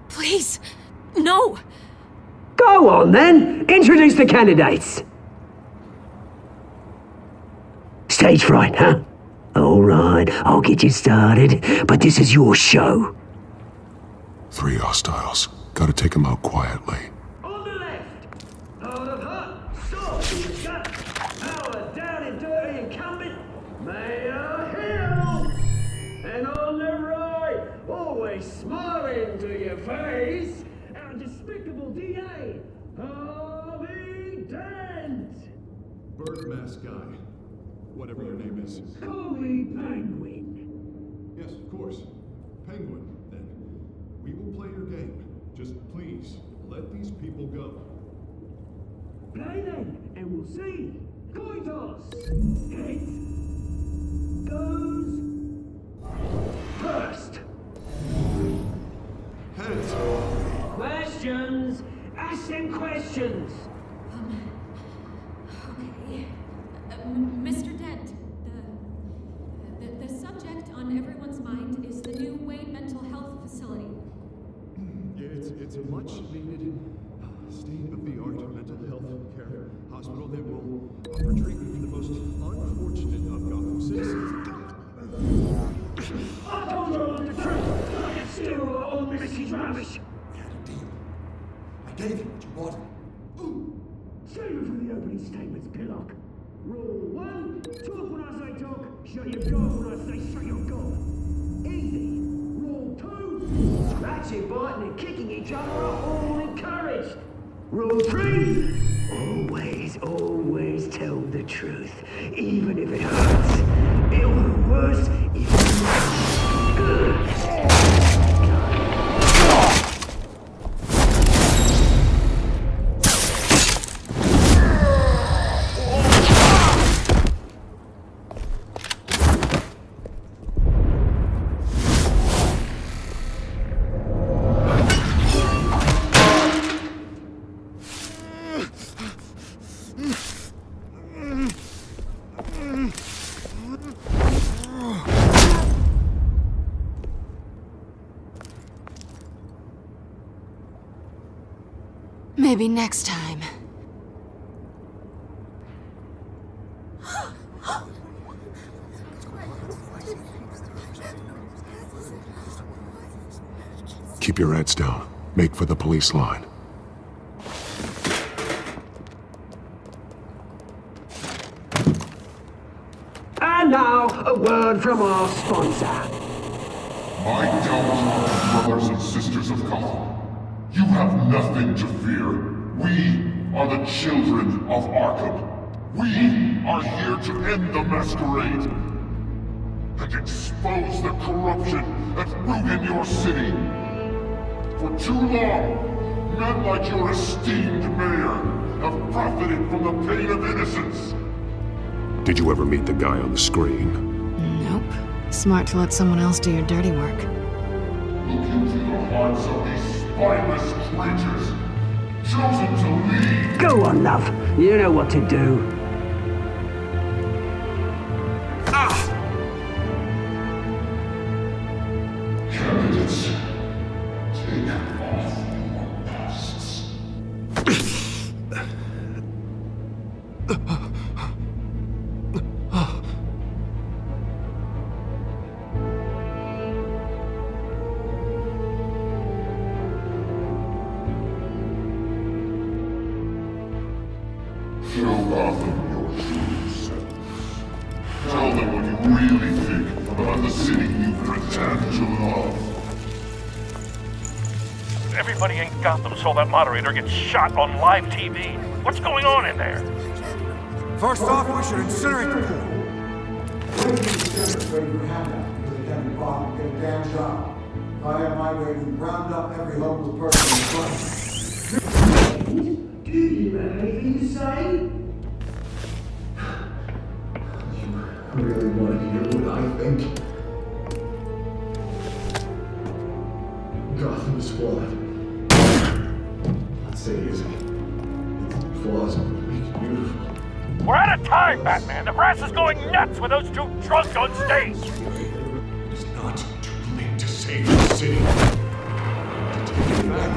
Please, no. Go on then. Introduce the candidates. Stage fright, huh? All right, I'll get you started, but this is your show. 3 hostiles. Gotta take them out quietly. On the left, out of hut, sword in the gut, power down and dirty incumbent, Mayor Hill. And on the right, always smiling to your face, our despicable DA, Harvey Dent. Bird mask guy. Whatever your name is. Call me Penguin. Yes, of course. Penguin, then. We will play your game. Just please, let these people go. Play then, and we'll see. Coin toss. Heads goes first. Heads. Questions. Ask them questions. Okay. Mr. Dent, the subject on everyone's mind is the new Wayne Mental Health Facility. Yeah, it's a much needed state-of-the-art mental health care hospital that will offer treatment for the most unfortunate of Gotham citizens. I told you all the truth. Still all Missy's rubbish. I gave you what you wanted. Save it for the opening statements, Pillock. Rule 1, talk when I say talk, shut your gob when I say shut your gob. Easy. Rule 2, scratching, biting and kicking each other are all encouraged. Rule 3, always tell the truth, even if it hurts. It'll hurt worse if Maybe next time. Keep your heads down. Make for the police line. And now, a word from our sponsor. My Telltale brothers and sisters of Gotham, you have nothing to fear. We are the children of Arkham. We are here to end the masquerade and expose the corruption that ruined your city. For too long, men like your esteemed mayor have profited from the pain of innocence. Did you ever meet the guy on the screen? Nope. Smart to let someone else do your dirty work. Look into the hearts of these spineless creatures, chosen to lead. Go on, love. You know what to do. Candidates, take off your masks. Show Gotham your true selves. Tell them what you really think about the city you pretend to love. Everybody in Gotham saw that moderator get shot on live TV. What's going on in there? First off, we should incinerate the pool. If I had my way, we'd round up every homeless person in front. Do you have anything to say? You really want to hear what I think? Gotham is flawed. I'd say it isn't. Its flaws make it beautiful. We're out of time, Batman! The brass is going nuts with those two drunks on stage! It's not too late to save the city. To take it back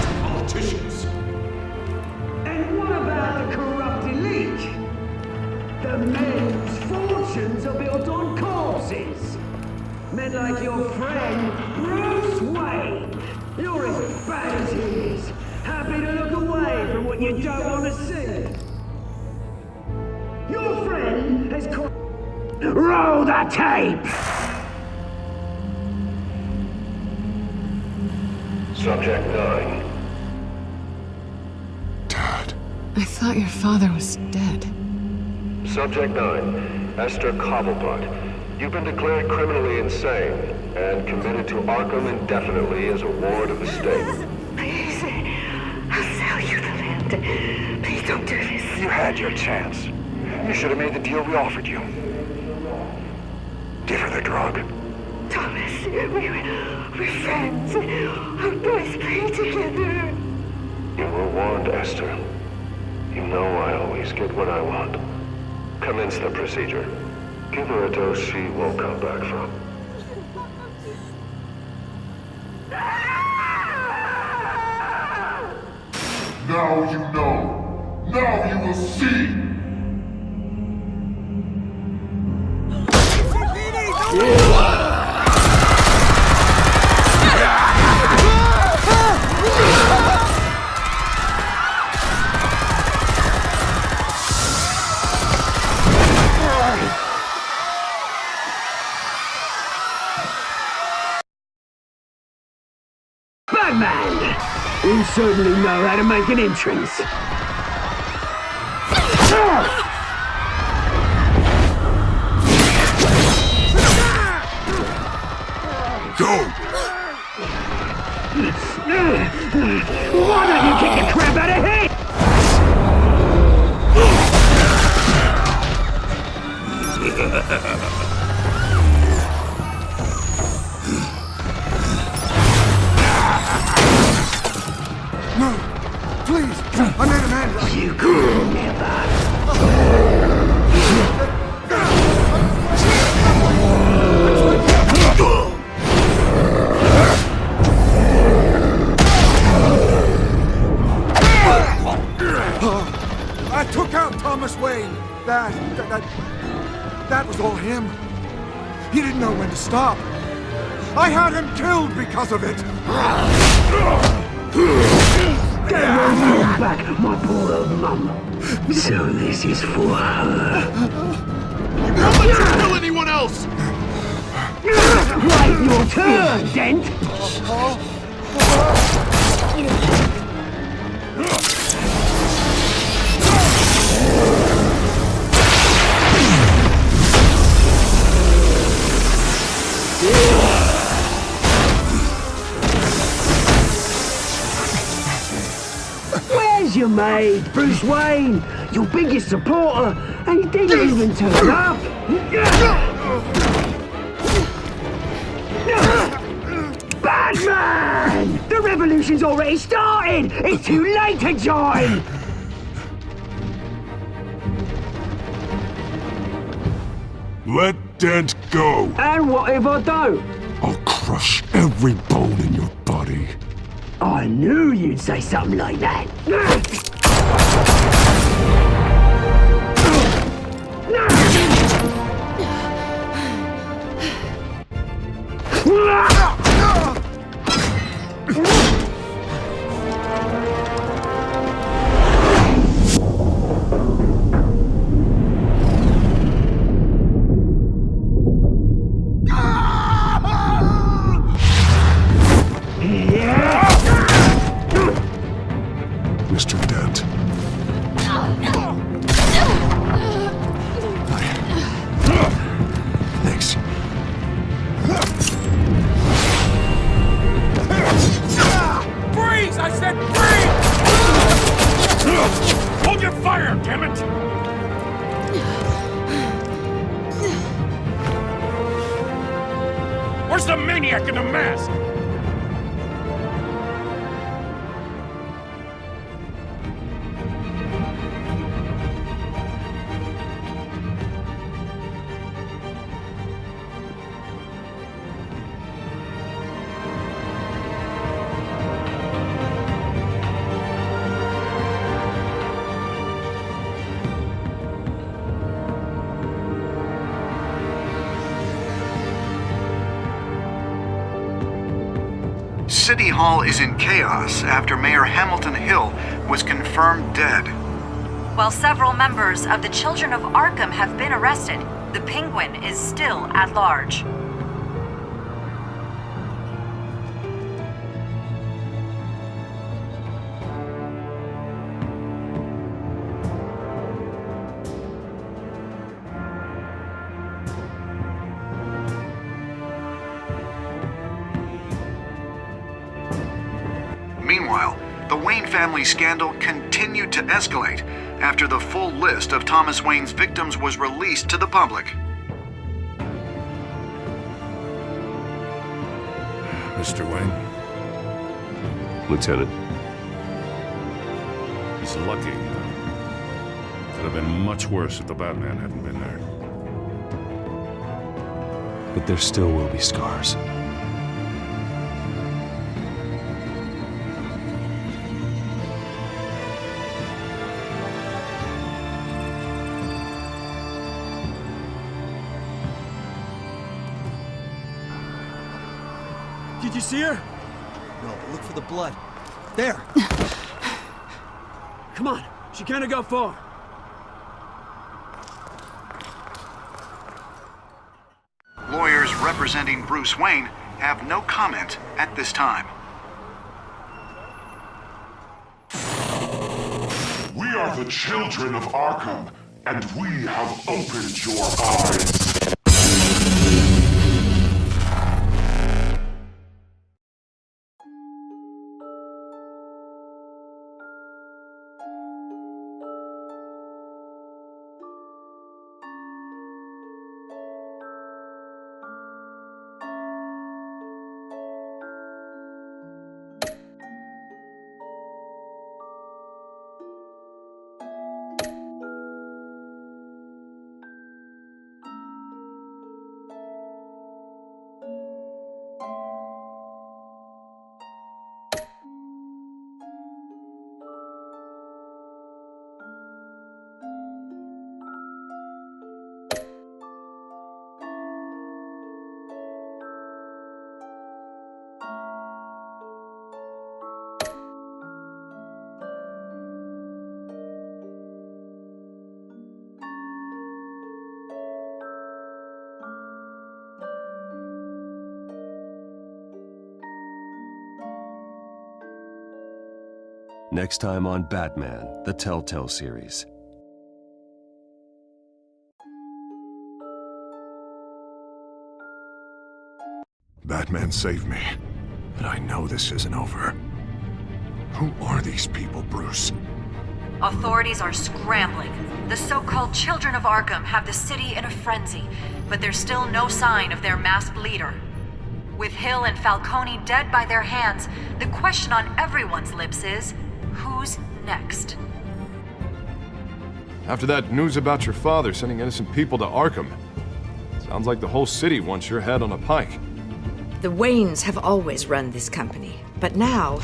to politicians. And what about the corrupt elite? The men whose fortunes are built on corpses. Men like your friend, Bruce Wayne. You're as bad as he is. Happy to look away from what you don't want to see. Your friend has caught... Roll the tape! Subject 9. I thought your father was dead. Subject 9, Esther Cobblepot. You've been declared criminally insane and committed to Arkham indefinitely as a ward of the state. Please, I'll sell you the land. Please don't do this. You had your chance. You should have made the deal we offered you. Give her the drug. Thomas, we're friends. Our boys play together. You were warned, Esther. You know I always get what I want. Commence the procedure. Give her a dose she won't come back from. Now you know. Now you will see. Batman! You certainly know how to make an entrance. Go! Why don't you kick the crap out of him? No! Please! I made a man! You could never! I took out Thomas Wayne. That was all him. He didn't know when to stop. I had him killed because of it. They won't bring back my poor old mum. So this is for her. Don't let you kill anyone else! Wait your turn, Dent! Where's your mate, Bruce Wayne? Your biggest supporter, and he didn't even turn up! Batman! The revolution's already started! It's too late to join! Let Dent go. And what if I don't? I'll crush every bone in your body. I knew you'd say something like that. Yeah! set free! Hold your fire, damn it! Where's the maniac in the mask? City Hall is in chaos after Mayor Hamilton Hill was confirmed dead. While several members of the Children of Arkham have been arrested, the Penguin is still at large. Meanwhile, the Wayne family scandal continued to escalate after the full list of Thomas Wayne's victims was released to the public. Mr. Wayne? Lieutenant. He's lucky. Could have been much worse if the Batman hadn't been there. But there still will be scars. Did you see her? No, but look for the blood. There! Come on, she can't have got far. Lawyers representing Bruce Wayne have no comment at this time. We are the children of Arkham, and we have opened your eyes. Next time on Batman, the Telltale series. Batman saved me, but I know this isn't over. Who are these people, Bruce? Authorities are scrambling. The so-called Children of Arkham have the city in a frenzy, but there's still no sign of their masked leader. With Hill and Falcone dead by their hands, the question on everyone's lips is, who's next? After that news about your father sending innocent people to Arkham, sounds like the whole city wants your head on a pike. The Waynes have always run this company, but now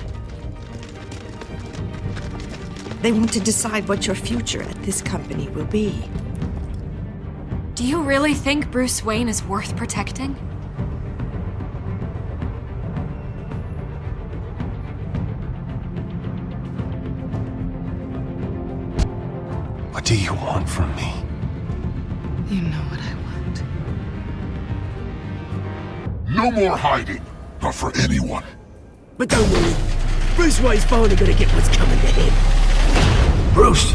they want to decide what your future at this company will be. Do you really think Bruce Wayne is worth protecting? What do you want from me? You know what I want. No more hiding, not for anyone. But don't worry, Bruce Wayne's finally gonna get what's coming to him. Bruce!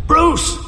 Bruce!